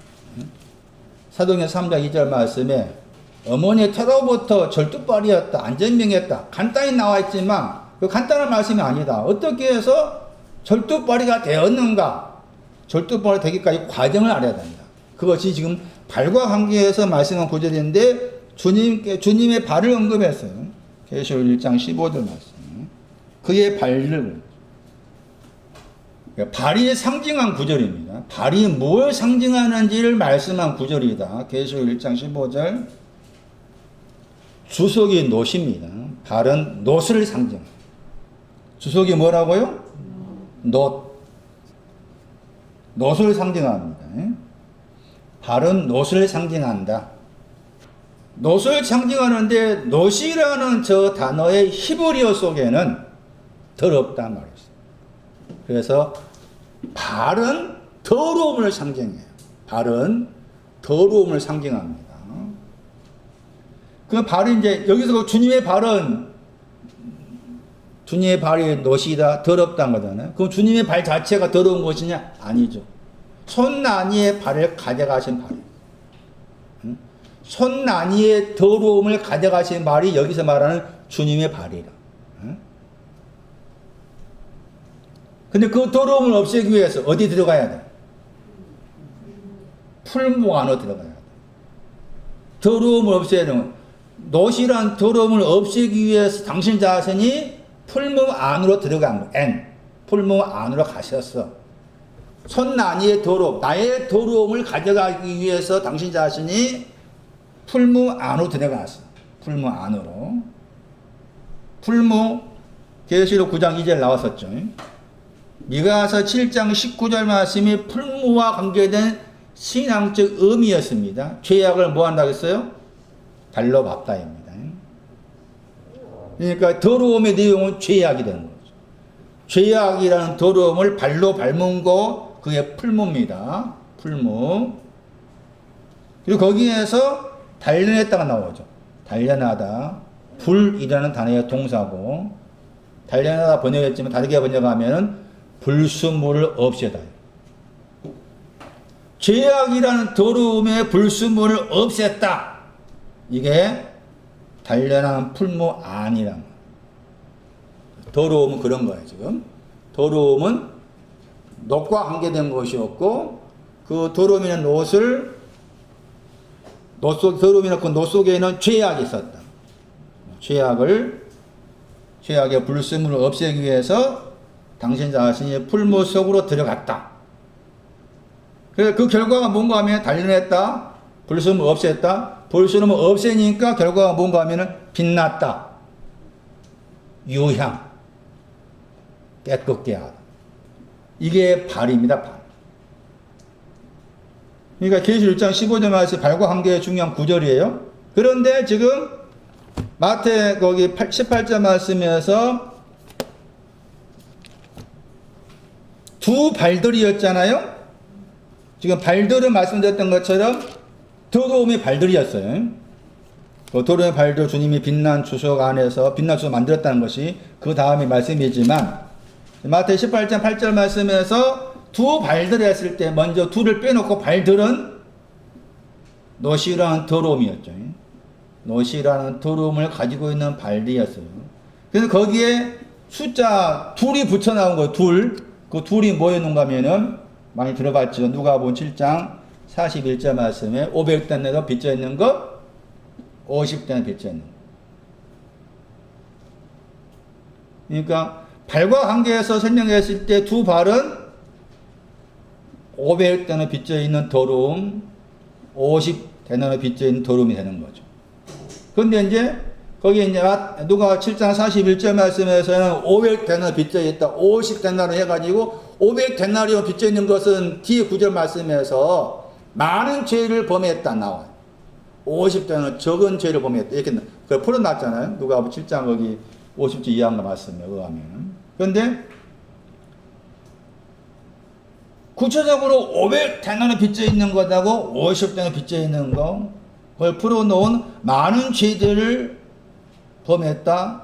사도행전 3장 2절 말씀에 어머니의 태로부터 절뚝발이었다, 안전병이었다. 간단히 나와 있지만 그 간단한 말씀이 아니다. 어떻게 해서 절뚝발이가 되었는가? 절뚝발이 되기까지 과정을 알아야 된다. 그것이 지금 발과 관계해서 말씀한 구절인데 주님의 발을 언급했어요. 계시록 1장 15절 말씀. 그의 발을 발이 상징한 구절입니다. 발이 뭘 상징하는지를 말씀한 구절이다. 계시록 1장 15절. 주석이 놋입니다. 발은 놋을 상징합니다. 주석이 뭐라고요? 놋. 놋을 상징합니다. 발은 놋을 상징한다. 놋을 상징하는데 놋이라는 저 단어의 히브리어 속에는 더럽단 말이었어요. 그래서 발은 더러움을 상징해요. 발은 더러움을 상징합니다. 그 발이 이제 여기서 주님의 발은 주님의 발이 노시다 더럽다는 거잖아요. 그럼 주님의 발 자체가 더러운 것이냐? 아니죠. 손난이의 발을 가져가신 발이에요. 손난이의 더러움을 가져가신 발이 여기서 말하는 주님의 발이라. 근데 그 더러움을 없애기 위해서 어디 들어가야 돼? 풀무 안으로 들어가야 돼. 더러움을 없애는 노시란 더러움을 없애기 위해서 당신 자신이 풀무 안으로 들어간 거. 풀무 안으로 가셨어. 손난이의 더러움, 나의 더러움을 가져가기 위해서 당신 자신이 풀무 안으로 들어갔어. 풀무 안으로. 풀무 계시록 9장 2절 나왔었죠. 미가서 7장 19절 말씀이 풀무와 관계된 신앙적 의미였습니다. 죄악을 뭐 한다고 했어요? 발로 밟다입니다. 그러니까 더러움의 내용은 죄악이 되는 거죠. 죄악이라는 더러움을 발로 밟은 거 그게 풀무입니다. 풀무. 그리고 거기에서 단련했다가 나오죠. 단련하다. 불이라는 단어의 동사고 단련하다 번역했지만 다르게 번역하면 불순물을 없애다. 죄악이라는 더러움의 불순물을 없앴다. 이게 단련한 풀무 아니란 더러움은 그런 거예요. 지금 더러움은 놋과 관계된 것이었고 그 더러움이라는 놋을 더러움이나 그 놋 속에는 죄악이 있었다. 죄악의 불순물을 없애기 위해서 당신 자신이 풀무 속으로 들어갔다. 그래서 그 결과가 뭔가 하면 단련했다. 불순물 없앴다. 불순물 없애니까 결과가 뭔가 하면 빛났다. 유향. 깨끗게 하다. 이게 발입니다. 발. 그러니까 계시록 1장 15절 말씀 발과 관계의 중요한 구절이에요. 그런데 지금 마태 거기 18절 말씀에서 두 발들이었잖아요. 지금 발들은 말씀드렸던 것처럼 더러움의 발들이었어요. 그 더러움의 발들 주님이 빛난 주석 안에서 빛난 주석 만들었다는 것이 그 다음의 말씀이지만 마태 18장 8절 말씀에서 두 발들 했을 때 먼저 둘을 빼놓고 발들은 노시라는 더러움이었죠. 노시라는 더러움을 가지고 있는 발들이었어요. 그래서 거기에 숫자 둘이 붙여 나온 거예요. 그 둘이 뭐였는가 하면은 많이 들어봤죠. 누가복음 7장 41절 말씀에 500데나리온 빚져 있는 것, 50데나리온 빚져 있는 것. 그러니까 발과 관계에서 설명했을 때 두 발은 500데나리온 빚져 있는 더러움, 50데나리온 빚져 있는 더러움이 되는 거죠. 그런데 이제 거기 이제 누가 7장 41절 말씀에서는 500데나리온 빚져 있다, 50데나리온 해가지고 500데나리온 빚져 있는 것은 뒤에 9절 말씀에서 많은 죄를 범했다 나와요. 50데나리온 적은 죄를 범했다 이렇게 그 풀어놨잖아요. 누가 7장 거기 50절 이하인 거 말씀에 의하면. 그런데 구체적으로 500데나리온 빚져 있는 것하고 50데나리온 빚져 있는 거 그걸 풀어놓은 많은 죄들을 범했다.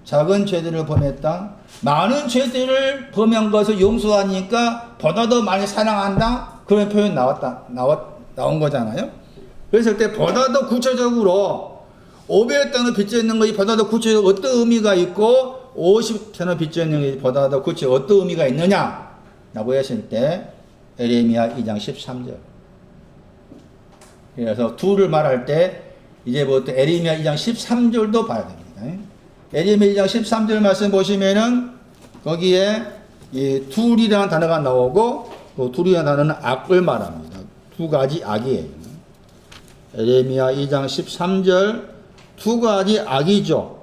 작은 죄들을 범했다. 많은 죄들을 범한 것을 용서하니까 보다 더 많이 사랑한다. 그런 표현이 나온 거잖아요. 그래서 그때 보다 더 구체적으로 500데나리온 빚져 있는 것이 보다 더 구체적으로 어떤 의미가 있고 50데나리온 빚져 있는 것이 보다 더 구체적으로 어떤 의미가 있느냐 라고 했을 때 에레미야 2장 13절. 그래서 둘을 말할 때 이제부터 에레미야 2장 13절도 봐야 됩니다. 에레미야 2장 13절 말씀 보시면은 거기에 이 둘이라는 단어가 나오고 그 둘이라는 단어는 악을 말합니다. 두 가지 악이에요. 에레미야 2장 13절 두 가지 악이죠.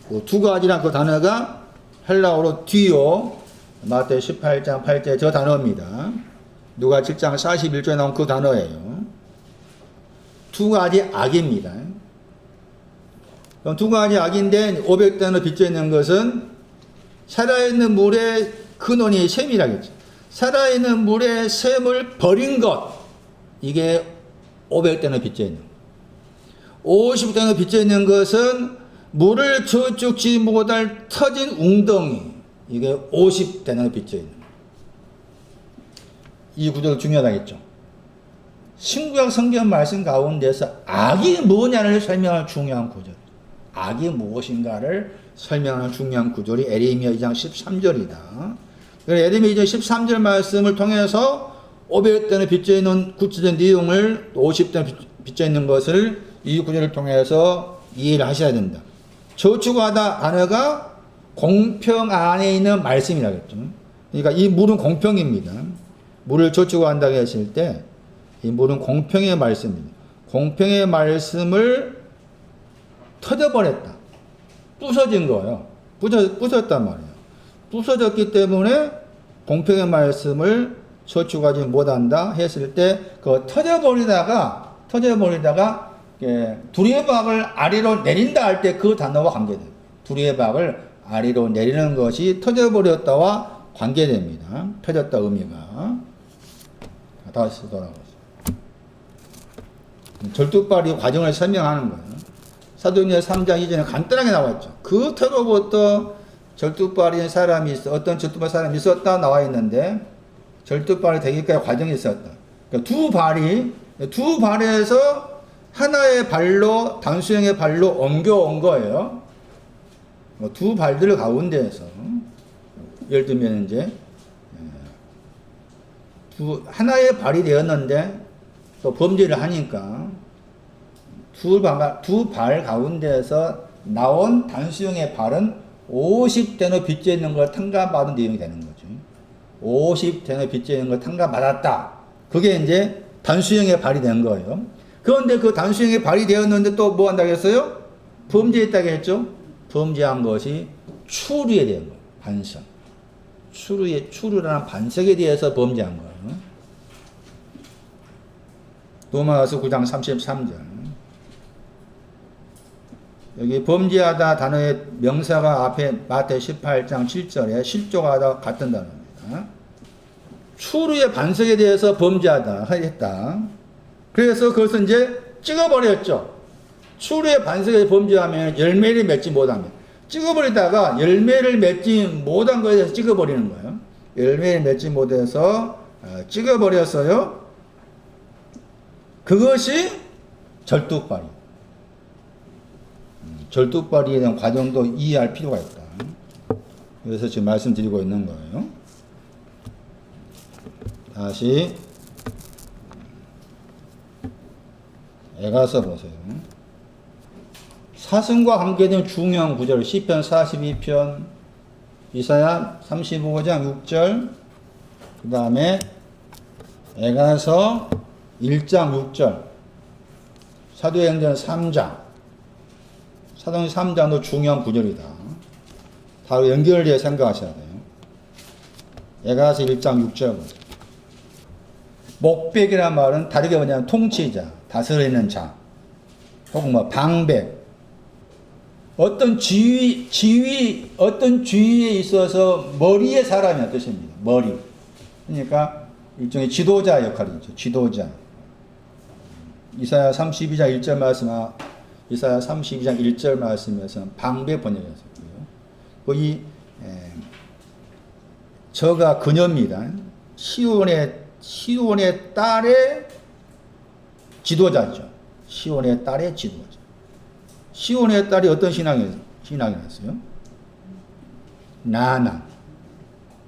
그 두 가지란 그 단어가 헬라어로 디오 마태 18장 8절 저 단어입니다. 누가 7장 41절에 나온 그 단어예요. 두 가지 악입니다. 두 가지 악인데 500데나리온 빚져 있는 것은 살아있는 물의 근원이 셈이라겠죠. 살아있는 물의 셈을 버린 것 이게 500데나리온 빚져 있는 것. 50대는 빚져 있는 것은 물을 저축지 못할 터진 웅덩이. 이게 50대는 빚져 있는. 이 구조가 중요하겠죠. 신구약 성경 말씀 가운데서 악이 뭐냐를 설명할 중요한 구절. 악이 무엇인가를 설명하는 중요한 구절이 에레미야 2장 13절이다. 에레미야 2장 13절 말씀을 통해서 500대는 빚져 있는 구체적인 내용을 50대는 빚져 있는 것을 이 구절을 통해서 이해를 하셔야 된다. 저축하다 단어가 공평 안에 있는 말씀이라겠죠. 그러니까 이 물은 공평입니다. 물을 저축한다고 했을 때 이 물은 공평의 말씀입니다. 공평의 말씀을 터져버렸다. 부서진 거예요. 부서졌단 말이에요. 부서졌기 때문에 공평의 말씀을 저축하지 못한다 했을 때 그 터져버리다가 두리박을 아래로 내린다 할 때 그 단어와 관계돼요. 두리박을 아래로 내리는 것이 터져버렸다와 관계됩니다. 터졌다 의미가. 다시 돌아가서 절뚝발이 과정을 설명하는 거예요. 사도행전 3장 이전에 간단하게 나왔죠. 그 터로부터 절뚝발인 사람이 있어, 어떤 절뚝발 사람이 있었다 나와 있는데 절뚝발이 되기까지 과정이 있었다. 그러니까 두 발에서 하나의 발로 단수형의 발로 옮겨온 거예요. 두 발들 가운데에서 예를 들면 이제 하나의 발이 되었는데 또 범죄를 하니까 두 발 가운데에서 나온 단수형의 발은 50대는 빚져 있는 걸 탕감받은 내용이 되는 거죠. 50대는 빚져 있는 걸 탕감받았다. 그게 이제 단수형의 발이 된 거예요. 그런데 그 단수형의 발이 되었는데 또 뭐 한다고 했어요? 범죄했다고 했죠? 범죄한 것이 추루에 대한 거예요. 반석. 추루라는 반석에 대해서 범죄한 거예요. 로마서 9장 33절. 여기 범죄하다 단어의 명사가 앞에 마태 18장 7절에 실족하다 같은 단어입니다. 추루의 반석에 대해서 범죄하다 했다. 그래서 그것을 이제 찍어버렸죠. 추루의 반석에 범죄하면 열매를 맺지 못하면 찍어버리다가 열매를 맺지 못한 것에 대해서 찍어버리는 거예요. 열매를 맺지 못해서 찍어버렸어요. 그것이 절뚝발이. 절뚝발이에 대한 과정도 이해할 필요가 있다. 그래서 지금 말씀드리고 있는 거예요. 다시 에가서 보세요. 사슴과 관계된 중요한 구절, 시편 42편, 이사야 35장 6절, 그 다음에 에가서 1장 6절, 사도행전 3장, 사도행전 3장도 중요한 구절이다. 다 연결되어 생각하셔야 돼요. 에가서 1장 6절. 목백이라는 말은 다르게 뭐냐면 통치자, 다스리는 자, 혹은 뭐 방백, 어떤 어떤 지위에 있어서 머리의 사람이라는 뜻입니다. 머리. 그러니까 일종의 지도자 역할이죠. 지도자. 이사야 32장 1절 말씀, 이사야 32장 1절 말씀에서 방배 번역했었고요. 저가 그녀입니다. 시온의 딸의 지도자죠. 시온의 딸의 지도자. 시온의 딸이 어떤 신앙이었어요? 나난.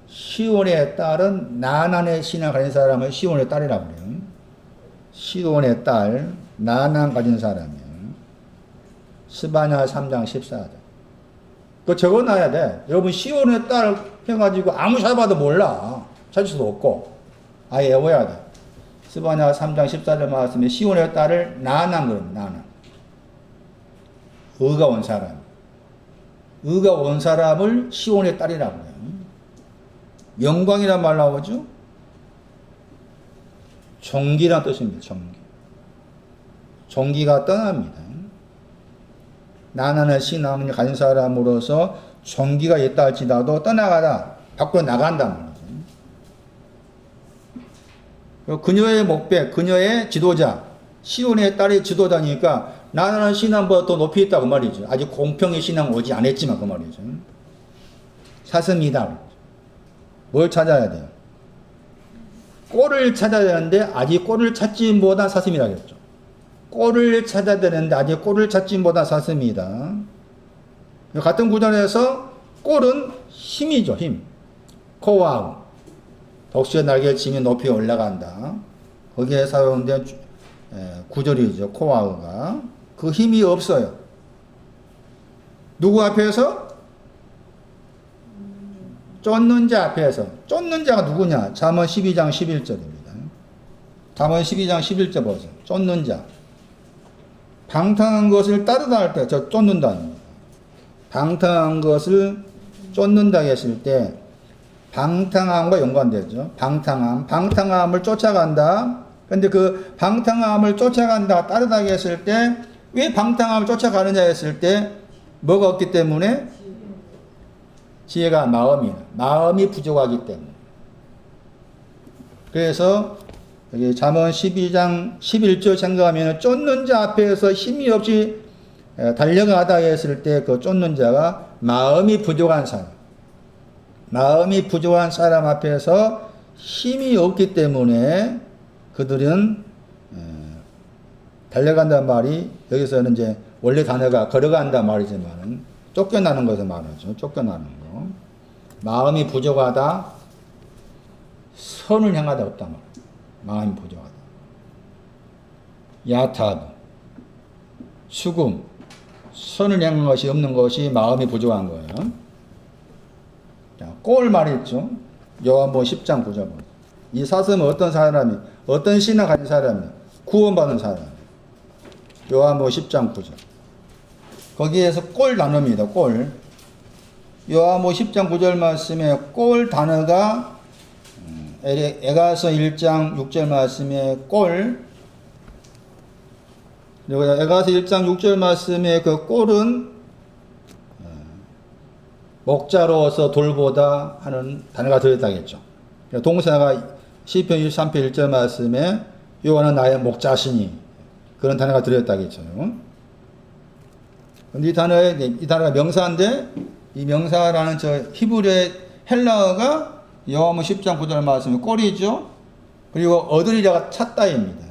시온의 딸은 나난의 신앙을 가진 사람을 시온의 딸이라고 그래요. 시온의 딸, 나난 가진 사람이에요. 스바냐 3장 14절. 그거 적어놔야 돼. 여러분, 시온의 딸 해가지고 아무 샤봐도 몰라. 찾을 수도 없고. 아예 외워야 돼. 스바냐 3장 14절 말씀에 시온의 딸을 나난 그럽니다. 나난. 의가 온 사람. 의가 온 사람을 시온의 딸이라고 해요. 영광이란 말 나오죠? 종기란 뜻입니다. 종기. 종기가 떠납니다. 나나는 신앙을 가진 사람으로서 종기가 있다 할지라도 떠나가다 밖으로 나간단 말이죠. 그녀의 목백, 그녀의 지도자, 시온의 딸의 지도자니까 나는 신앙보다 더 높이 있다 그 말이죠. 아직 공평의 신앙 오지 않았지만 그 말이죠. 사슴이다. 뭘 찾아야 돼요? 꼴을 찾아야 되는데 아직 꼴을 찾지 못한 사슴이라겠죠. 꼴을 찾아야 되는데 아직 꼴을 찾지 못한 사슴이다. 같은 구절에서 꼴은 힘이죠. 힘. 코와 독수의 날개를 치면 높이 올라간다. 거기에 사용된 구절이죠. 코와우가. 그 힘이 없어요. 누구 앞에서? 쫓는 자 앞에서. 쫓는 자가 누구냐? 잠언 12장 11절입니다. 잠언 12장 11절 보세요. 쫓는 자. 방탕한 것을 따르다 할 때 저 쫓는다는 거예요. 방탕한 것을 쫓는다 했을 때 방탕함과 연관되죠. 방탕함을 쫓아간다. 근데 그 방탕함을 쫓아간다, 따르다 했을 때 왜 방탕함을 쫓아가느냐 했을 때 뭐가 없기 때문에? 지혜가 마음이 부족하기 때문에. 그래서 여기 잠언 12장 11절 생각하면 쫓는 자 앞에서 힘이 없이 달려가다 했을 때 그 쫓는 자가 마음이 부족한 사람. 마음이 부족한 사람 앞에서 힘이 없기 때문에 그들은 달려간다는 말이 여기서는 이제 원래 단어가 걸어간다 말이지만 쫓겨나는 것을 말하죠. 쫓겨나는 거. 마음이 부족하다. 선을 향하다 없다 말. 마음이 부족하다. 야타브, 수금, 선을 향한 것이 없는 것이 마음이 부족한 거예요. 자, 꼴 말했죠. 요한복음 10장 9절. 이 사슴은 어떤 사람이, 어떤 신앙 가진 사람이, 구원받은 사람. 요한복음 10장 9절. 거기에서 꼴 단어입니다. 꼴. 요한복음 10장 9절 말씀에 꼴 단어가 에가서 1장 6절 말씀에 꼴. 그리고 에가서 1장 6절 말씀에 그 꼴은 목자로서 돌보다 하는 단어가 들어있다겠죠. 동사가 시편 23편 1절 말씀에 여호와는 나의 목자시니 그런 단어가 들어있다겠죠. 근데 이 단어가 명사인데 이 명사라는 저 히브리의 헬라어가 요한복음 10장 9절 말씀에 꼴이죠. 그리고 얻으리라가 찾다입니다.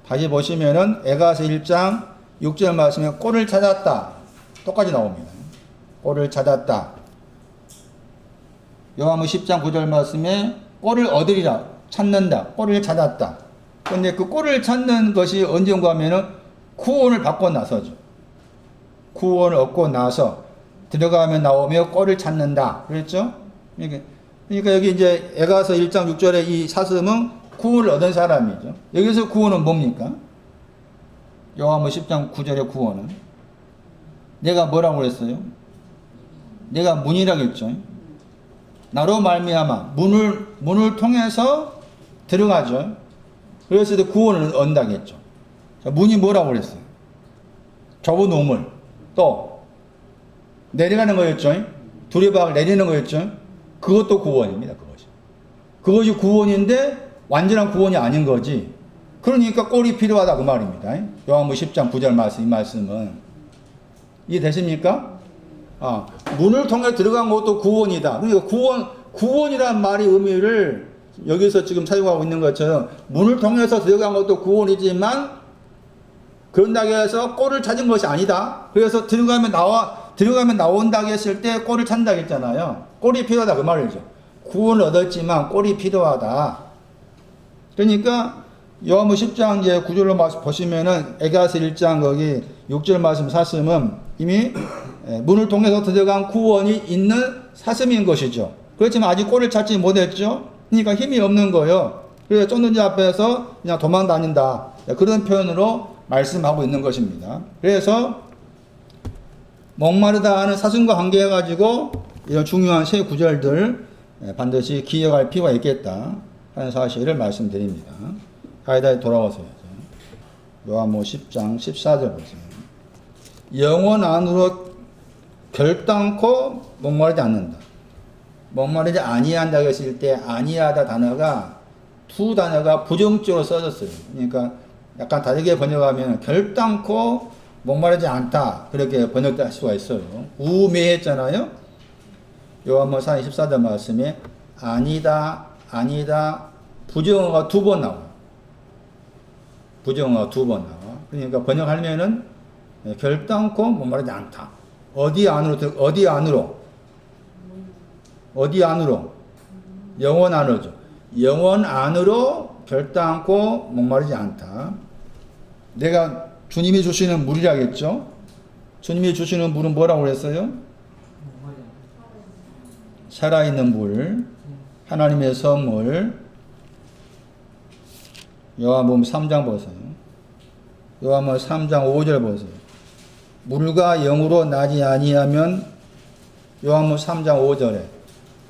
다시 보시면은 에가서 1장 6절 말씀에 꼴을 찾았다. 똑같이 나옵니다. 꼴을 찾았다. 요한복음 10장 9절 말씀에 꼴을 얻으리라. 찾는다. 꼴을 찾았다. 근데 그 꼴을 찾는 것이 언젠가 하면은 구원을 받고 나서죠. 구원을 얻고 나서 들어가면 나오며 꼴을 찾는다. 그랬죠? 그러니까 여기 이제 에가서 1장 6절에 이 사슴은 구원을 얻은 사람이죠. 여기서 구원은 뭡니까? 요한복음 10장 9절의 구원은 내가 뭐라고 그랬어요? 내가 문이라고 했죠. 나로 말미암아 문을 통해서 들어가죠. 그래서 구원을 얻는다고 했죠. 문이 뭐라고 그랬어요? 좁은 우물, 또 내려가는 거였죠. 두레박을 내리는 거였죠. 그것도 구원입니다. 그것이 구원인데 완전한 구원이 아닌 거지. 그러니까 꼴이 필요하다 그 말입니다. 요한복음 10장 9절 말씀, 이 말씀은 이해되십니까? 문을 통해 들어간 것도 구원이다. 그러니까 구원이란 말이 의미를 여기서 지금 사용하고 있는 것처럼 문을 통해서 들어간 것도 구원이지만 그런다고 해서 꼴을 찾은 것이 아니다. 그래서 들어가면 나온다고 했을 때 꼴을 찾는다고 했잖아요. 꼴이 필요하다 그 말이죠. 구원을 얻었지만 꼴이 필요하다. 그러니까 요한복음 10장 이제 9절로 보시면은 에가서 1장 거기 6절 말씀 사슴은 이미 문을 통해서 들어간 구원이 있는 사슴인 것이죠. 그렇지만 아직 꼴을 찾지 못했죠. 그러니까 힘이 없는 거예요. 그래서 쫓는 자 앞에서 그냥 도망 다닌다. 그런 표현으로 말씀하고 있는 것입니다. 그래서 목마르다 하는 사슴과 관계해가지고 이런 중요한 세 구절들 반드시 기억할 필요가 있겠다 하는 사실을 말씀드립니다. 가이다에 돌아와서요. 요한복음 10장 14절 보세요. 영혼 안으로 결단코 목마르지 않는다. 목마르지 아니한다고 했을 때 아니하다 단어가 두 단어가 부정적으로 써졌어요. 그러니까 약간 다르게 번역하면 결단코 목마르지 않다. 그렇게 번역할 수가 있어요. 우매했잖아요. 요한복음 4장 14절 말씀에 아니다, 아니다. 부정어가 2번 나와요. 부정어가 2번 나와. 그러니까 번역하면은 결단코 목마르지 않다. 어디 안으로? 어디 안으로? 영원 안으로죠. 영원 안으로 결단코 목마르지 않다. 내가 주님이 주시는 물이라겠죠? 주님이 주시는 물은 뭐라고 그랬어요? 살아있는 물, 하나님의 선물. 요한복음 3장 보세요. 요한복음 3장 5절 보세요. 물과 영으로 나지 아니하면, 요한복음 3장 5절에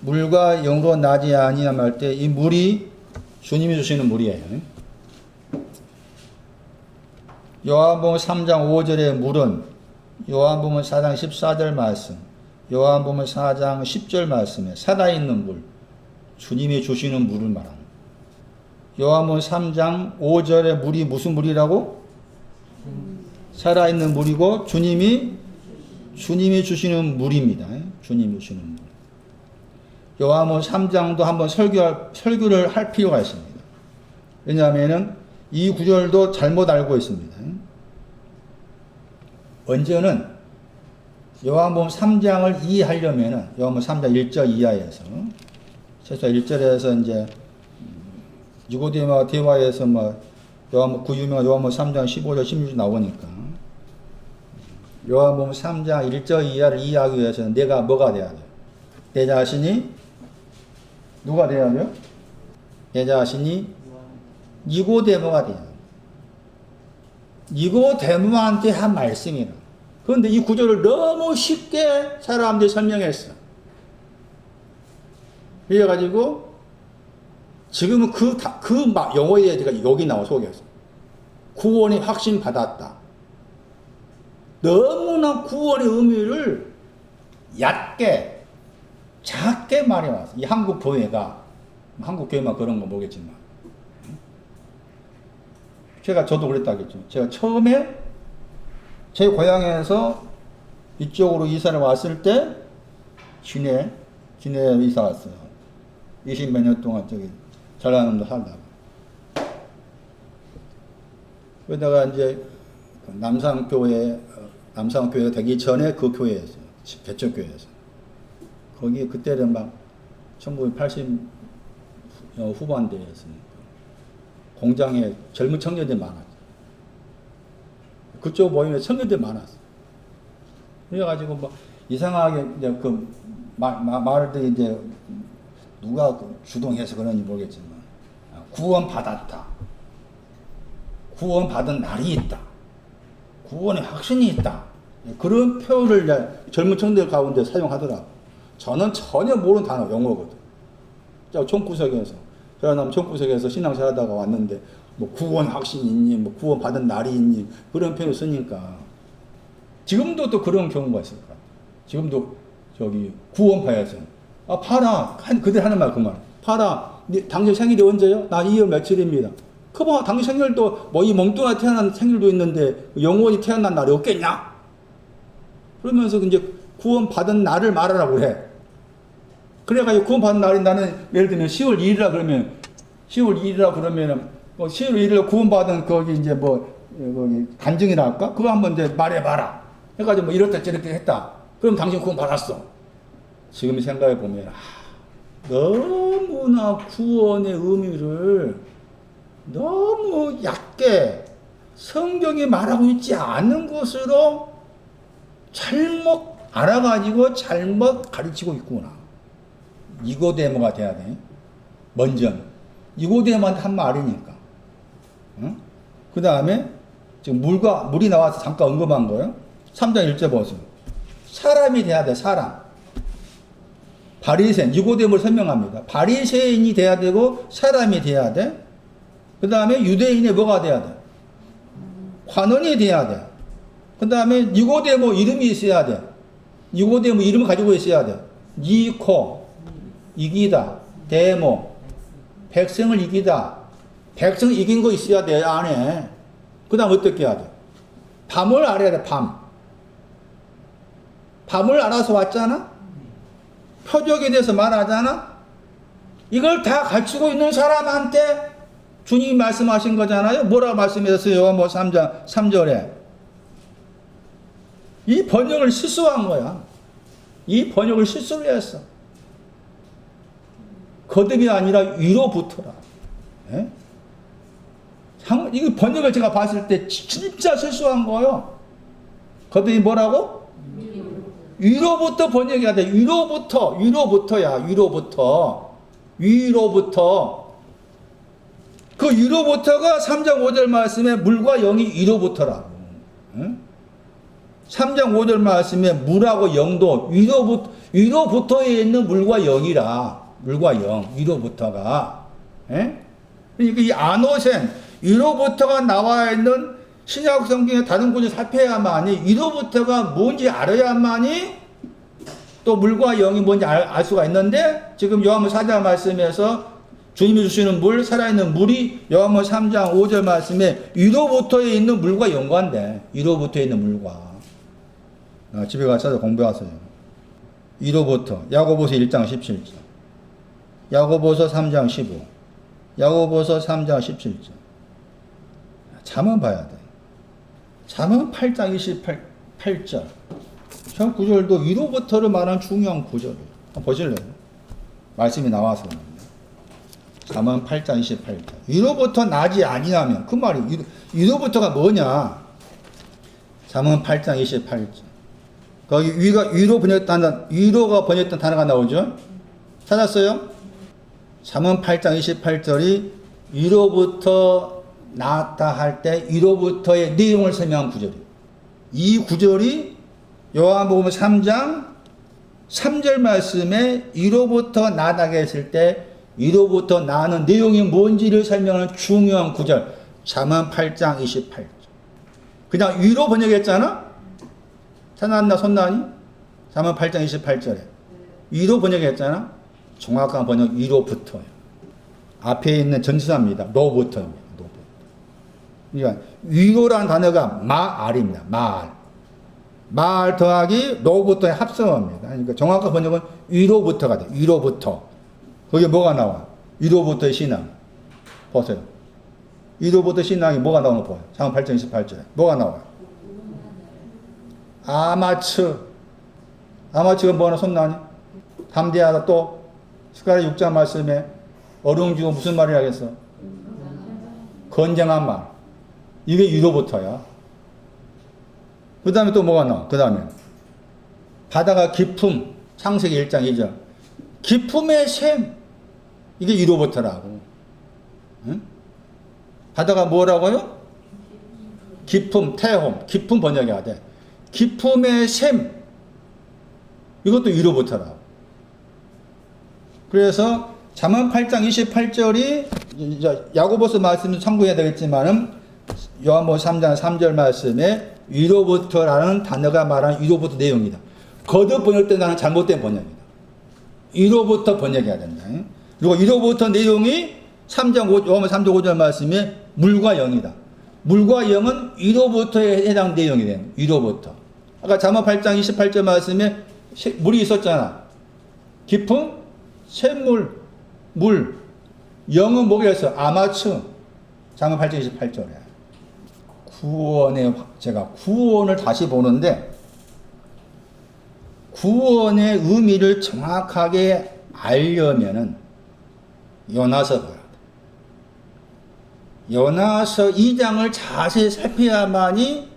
물과 영으로 나지 아니하면 할 때 이 물이 주님이 주시는 물이에요. 요한복음 3장 5절의 물은 요한복음 4장 14절 말씀, 요한복음 4장 10절 말씀에 살아있는 물, 주님이 주시는 물을 말합니다. 요한복음 3장 5절의 물이 무슨 물이라고? 살아있는 물이고 주님이 주시는 물입니다. 주님이 주시는 물. 요한복음 3장도 한번 설교를 할 필요가 있습니다. 왜냐하면 이 구절도 잘못 알고 있습니다. 언제는 요한복음 3장을 이해하려면은 요한복음 3장 1절 이하에서 최소 1절에서 이제 니고데모와 대화에서 그 유명한 요한복음 3장 15절 16절 나오니까 요한복음 3장 1절 이하를 이해하기 위해서는 내가 뭐가 돼야 돼요? 내 자신이 누가 돼야 돼요? 내 자신이 니고데모가 돼야 돼요. 니고데모한테 한 말씀이라. 그런데 이 구절을 너무 쉽게 사람들이 설명했어. 그래가지고 지금은 그 용어에 여기 나와 속에서 구원이 확신 받았다. 너무나 구원의 의미를 얕게 작게 말해왔어. 이 한국 교회가 한국 교회만 그런 거 모르겠지만 저도 그랬다겠죠. 제가 처음에 제 고향에서 이쪽으로 이사를 왔을 때 진해 이사 왔어요. 20몇 년 동안 저기 전라남도 살다가. 그러다가 이제 남산교회 되기 전에 그 교회에서, 개척교회에서. 거기 그때는 막 1980 후반대였으니까. 공장에 젊은 청년들이 많았죠. 그쪽 모임에 청년들이 많았어. 그래가지고 이상하게 이제 말들 이제 누가 주동해서 그런지 모르겠지만 구원 받았다. 구원 받은 날이 있다. 구원의 확신이 있다. 그런 표현을 젊은 청년들 가운데 사용하더라고. 저는 전혀 모르는 단어, 용어거든. 총구석에서, 전남 총구석에서 신앙생활하다가 왔는데, 구원 확신이 있니, 구원 받은 날이 있니, 그런 표현을 쓰니까. 지금도 또 그런 경우가 있을 것 같아요. 지금도 구원파에서, 파라. 그들 하는 말, 그 말. 파라. 당신 생일이 언제요? 나 2월 며칠입니다. 당신 생일도, 이 멍뚱아 태어난 생일도 있는데, 영원히 태어난 날이 없겠냐? 그러면서 이제 구원 받은 날을 말하라고 해. 그래가지고 구원 받은 날이 나는 예를 들면 10월 2일이라 그러면 10월 2일에 구원 받은 거기 이제 거기 간증이라 할까? 그거 한번 이제 말해봐라. 해가지고 이렇다 저렇게 했다. 그럼 당신 구원 받았어. 지금 생각해 보면 너무나 구원의 의미를 너무 얕게 성경이 말하고 있지 않은 것으로 잘못 알아가지고 잘못 가르치고 있구나. 니고데모가 돼야 돼. 먼저 니고데모한테 한 말이니까. 응? 그 다음에 지금 물이 나와서 잠깐 언급한 거예요. 3장 1절 보세요. 사람이 돼야 돼. 사람. 바리새인, 니고데모를 설명합니다. 바리새인이 돼야 되고 사람이 돼야 돼. 그 다음에 유대인의 뭐가 돼야 돼? 관원이 돼야 돼. 그 다음에 니고데모 이름이 있어야 돼. 니고데모 이름을 가지고 있어야 돼. 니코, 이기다. 데모, 백성을 이기다. 백성 이긴 거 있어야 돼, 안에. 그 다음 어떻게 해야 돼? 밤을 알아야 돼, 밤. 밤을 알아서 왔잖아? 표적에 대해서 말하잖아? 이걸 다 갖추고 있는 사람한테 주님이 말씀하신 거잖아요? 뭐라고 말씀하셨어요? 요한복음 3장 3절에. 이 번역을 실수한 거야. 이 번역을 실수를 했어. 거듭이 아니라 위로부터라. 예? 이거 번역을 제가 봤을 때 진짜 실수한 거예요. 거듭이 뭐라고? 위로부터 번역해야 돼. 위로부터야. 위로부터. 그 위로부터가 3장 5절 말씀에 물과 영이 위로부터라고. 응? 3장 5절 말씀에 물하고 영도 위로부터에 있는 물과 영이라. 물과 영, 위로부터가. 예? 그러니까 이 아노센, 위로부터가 나와 있는 신약 성경의 다른 곳을 살펴야만이, 위로부터가 뭔지 알아야만이 또 물과 영이 뭔지 알 수가 있는데, 지금 요한복음 4장 말씀에서 주님이 주시는 물, 살아있는 물이 요한복음 3장 5절 말씀에 위로부터에 있는 물과 연관돼. 위로부터에 있는 물과. 집에 가서 공부하세요. 위로부터. 야고보서 1장 17절. 야고보서 3장 15. 야고보서 3장 17절. 잠언 봐야 돼. 잠언 8장 28절. 저 구절도 위로부터를 말하는 중요한 구절이에요. 한번 보실래요? 말씀이 나와서. 잠언 8장 28절. 위로부터 나지 아니하면, 그 말이 위로부터가 뭐냐? 잠언 8장 28절. 거기 위로가 번역했던 단어가 나오죠? 찾았어요? 잠언 8장 28절이 위로부터 나았다 할 때 위로부터의 내용을 설명한 구절이에요. 이 구절이 요한복음 3장 3절 말씀에 위로부터 나다게 했을 때 위로부터 나는 내용이 뭔지를 설명하는 중요한 구절. 잠언 8장 28절. 그냥 위로 번역했잖아? 찾았나 손나니? 잠언 8장 28절에. 위로 번역했잖아? 정확한 번역 위로부터예요. 앞에 있는 전치사입니다. 노부터입니다. 노부터. 그러니까 위로라는 단어가 마알입니다. 마알 더하기 노부터의 합성어입니다. 그러니까 정확한 번역은 위로부터가 돼. 위로부터. 거기에 뭐가 나와? 위로부터의 신앙. 보세요. 위로부터 신앙이 뭐가 나오는 거 보여요. 잠언 8장 28절에. 뭐가 나와요? 아마츠가 뭐하나 손나니? 담대하다. 또 스가랴 6장 말씀에 어룽주고 무슨 말을 하겠어? 건장한 말. 이게 위로부터야. 그 다음에 또 뭐가 나와? 그 다음에 바다가 깊음. 창세기 1장 2절. 깊음의 샘. 이게 위로부터라고. 응? 바다가 뭐라고요? 깊음, 태홈. 깊음 번역해야 돼. 깊음의 샘. 이것도 위로부터라고. 그래서 잠언 8장 28절이 야고보서 말씀을 참고해야 되겠지만은 요한복음 3장 3절 말씀에 위로부터라는 단어가 말하는 위로부터 내용이다. 거듭 번역된 단어는 잘못된 번역이다. 위로부터 번역해야 된다. 그리고 위로부터 내용이 요한복음 3장 5절 말씀에 물과 영이다. 물과 영은 위로부터에 해당 내용이 돼요. 위로부터. 아까 잠언 8장 28절 말씀에 물이 있었잖아. 깊음, 샘물, 물. 영은 뭐겠어? 아마츠. 잠언 8장 28절에. 제가 구원을 다시 보는데, 구원의 의미를 정확하게 알려면은 요나서 봐야 돼. 요나서 2장을 자세히 살펴야만이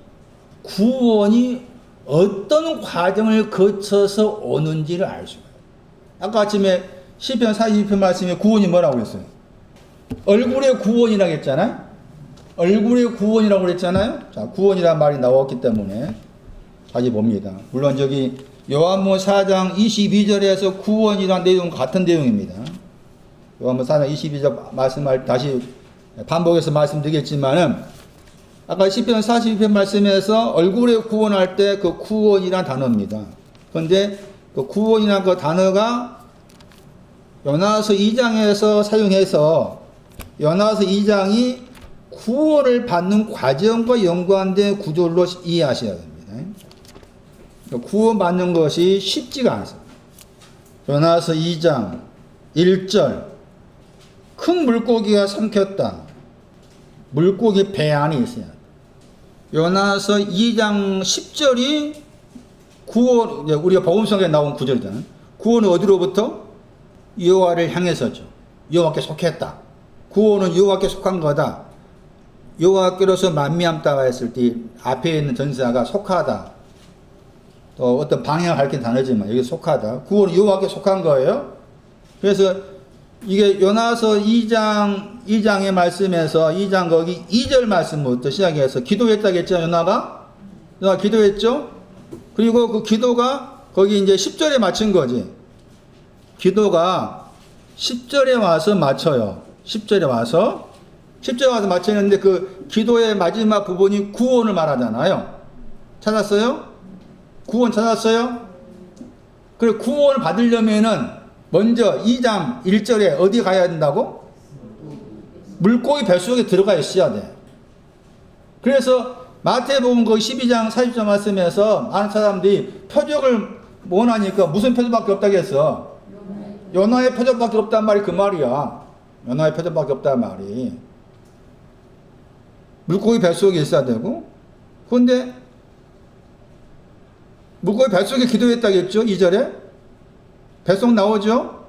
구원이 어떤 과정을 거쳐서 오는지를 알 수가 있어요. 아까 아침에 시편 42편 말씀에 구원이 뭐라고 했어요? 얼굴의 구원이라고 했잖아요. 얼굴의 구원이라고 그랬잖아요. 자, 구원이라는 말이 나왔기 때문에 다시 봅니다. 물론 저기 요한복음 4장 22절에서 구원이라는 내용 같은 내용입니다. 요한복음 4장 22절 말씀을 다시 반복해서 말씀드리겠지만은 아까 시편 42편 말씀에서 얼굴에 구원할 때 그 구원이란 단어입니다. 그런데 그 구원이란 그 단어가 요나서 2장에서 사용해서 요나서 2장이 구원을 받는 과정과 연관된 구절로 이해하셔야 됩니다. 구원받는 것이 쉽지가 않습니다. 요나서 2장 1절 큰 물고기가 삼켰다. 물고기 배 안에 있어야 돼. 요나서 2장 10절이 구원, 우리가 복음성에 나온 구절이잖아요. 구원은 어디로부터? 여호와를 향해서죠. 여호와께 속했다. 구원은 여호와께 속한 거다. 여호와께로서 만미암다가 했을 때 앞에 있는 전사가 속하다. 또 어떤 방향을 가리킨 단어지만 여기 속하다. 구원은 여호와께 속한 거예요. 그래서 이게 요나서 2장의 말씀에서 2장 거기 2절 말씀부터 시작해서 기도했다겠죠. 요나가 기도했죠. 그리고 그 기도가 거기 이제 10절에 맞춘 거지. 기도가 10절에 와서 맞춰요. 10절에 와서 맞추는데 그 기도의 마지막 부분이 구원을 말하잖아요. 찾았어요? 구원 찾았어요? 그리고 구원을 받으려면은 먼저 2장 1절에 어디 가야 된다고? 물고기 뱃속에 들어가 있어야 돼. 그래서 마태복음 거기 12장 40절 말씀에서 많은 사람들이 표적을 원하니까 무슨 표적밖에 없다겠어? 요나의 표적밖에 없단 말이 그 말이야. 요나의 표적밖에 없단 말이. 물고기 뱃속에 있어야 되고. 그런데 물고기 뱃속에 기도했다겠죠? 2절에? 뱃속 나오죠?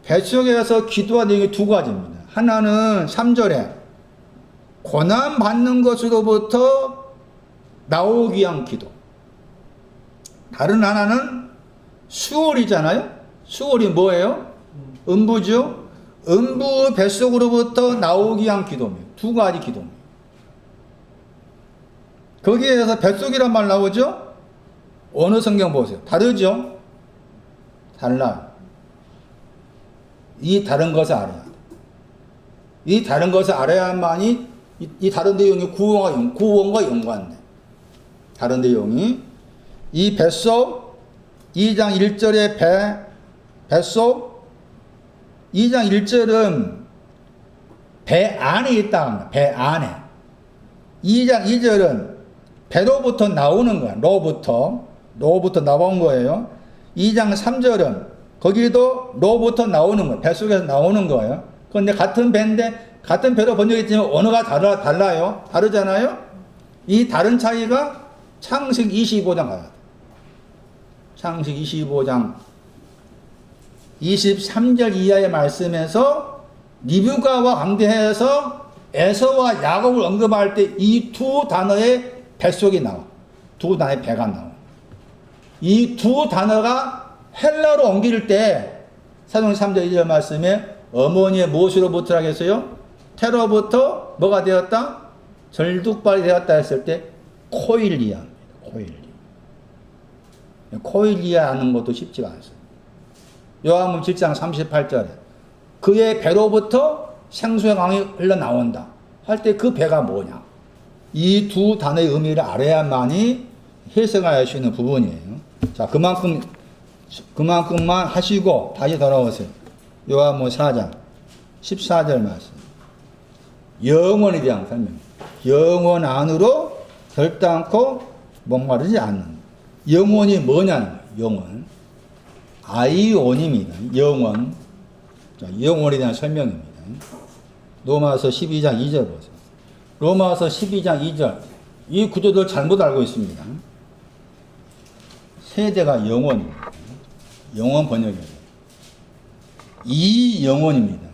뱃속에서 기도한 내용이 두 가지입니다. 하나는 3절에 고난 받는 것으로부터 나오기 위한 기도. 다른 하나는 수월이잖아요? 수월이 뭐예요? 음부죠? 음부 뱃속으로부터 나오기 위한 기도입니다. 두 가지 기도입니다. 거기에서 뱃속이란 말 나오죠? 어느 성경 보세요. 다르죠? 달라요. 이 다른 것을 알아야 돼. 이 다른 것을 알아야만이 이 다른 내용이 구원과 연관돼. 다른 내용이 이 뱃속 2장 1절의 뱃속 2장 1절은 배 안에 있다. 배 안에. 2장 2절은 배로부터 나오는 거야. 로부터 나온 거예요. 2장 3절은 거기도 로부터 나오는 거예요. 뱃속에서 나오는 거예요. 그런데 같은 배인데 같은 배로 번역했지만 언어가 달라요. 다르잖아요. 이 다른 차이가 창세기 25장 가야 돼. 창세기 25장 23절 이하의 말씀에서 리브가와 관계해서 에서와 야곱을 언급할 때 이 두 단어의 뱃속이 나와. 두 단어의 배가 나와. 이 두 단어가 헬라로 옮길 때 사도행 3절 2절 말씀에 어머니의 무엇으로부터 하겠어요? 태로부터 뭐가 되었다? 절뚝발이 되었다 했을 때 코일리아입니다. 코일리아 하는 것도 쉽지가 않습니다. 요한복음 7장 38절에 그의 배로부터 생수의 강이 흘러나온다 할 때 그 배가 뭐냐? 이 두 단어의 의미를 알아야만이 해석할 수 있는 부분이에요. 자, 그만큼만 하시고 다시 돌아오세요. 요한복음 4장 14절 말씀. 영원에 대한 설명. 영원 안으로 결단코 목마르지 않는. 영원이 뭐냐는 거예요. 영원. 아이온입니다. 영원. 자, 영원에 대한 설명입니다. 로마서 12장 2절 보세요. 로마서 12장 2절. 이 구조들 잘못 알고 있습니다. 세대가 영원입니다. 영원 번역이에요. 이 영원입니다.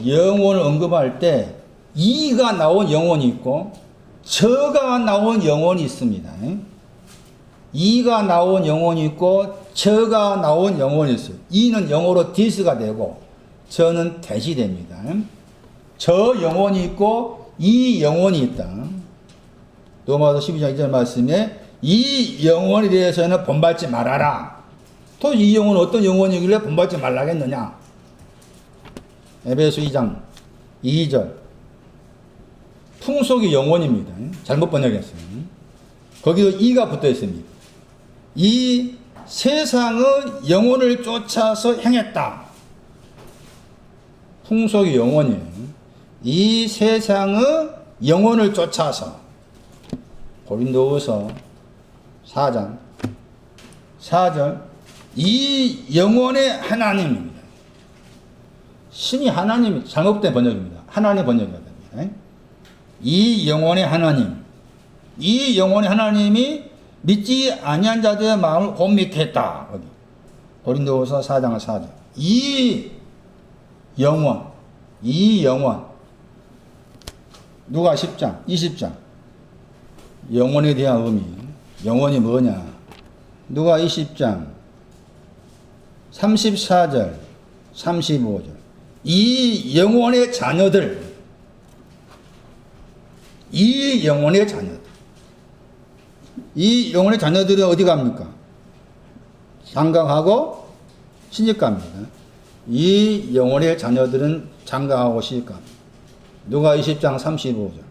영원을 언급할 때 이가 나온 영혼이 있고 저가 나온 영혼이 있습니다. 이가 나온 영혼이 있고 저가 나온 영혼이 있어요. 이는 영어로 this가 되고 저는 that이 됩니다. 저 영혼이 있고 이 영혼이 있다. 로마서 12장 2절 말씀에 이 영혼에 대해서는 본받지 말아라. 또 이 영혼은 어떤 영혼이길래 본받지 말라겠느냐? 에베소 2장 2절. 풍속이 영혼입니다. 잘못 번역했어요. 거기도 이가 붙어 있습니다. 이 세상의 영혼을 쫓아서 행했다. 풍속이 영혼이에요. 이 세상의 영혼을 쫓아서 고린도후서 4장 4절 이 영혼의 하나님입니다. 신이 하나님 잘못된 번역입니다. 하나님 번역이야 됩니다. 이 영혼의 하나님, 이 영혼의 하나님이 믿지 아니한 자들의 마음을 혼미케 했다. 고린도후서 4장 4절. 이 영혼, 이 영혼. 누가 10장, 20장. 영혼에 대한 의미. 영혼이 뭐냐? 누가 20장 34절, 35절. 이 영혼의 자녀들, 이 영혼의 자녀들. 이 영혼의 자녀들은 어디 갑니까? 장가가고 시집갑니다. 이 영혼의 자녀들은 장가가고 시집갑니다. 누가 20장 35절.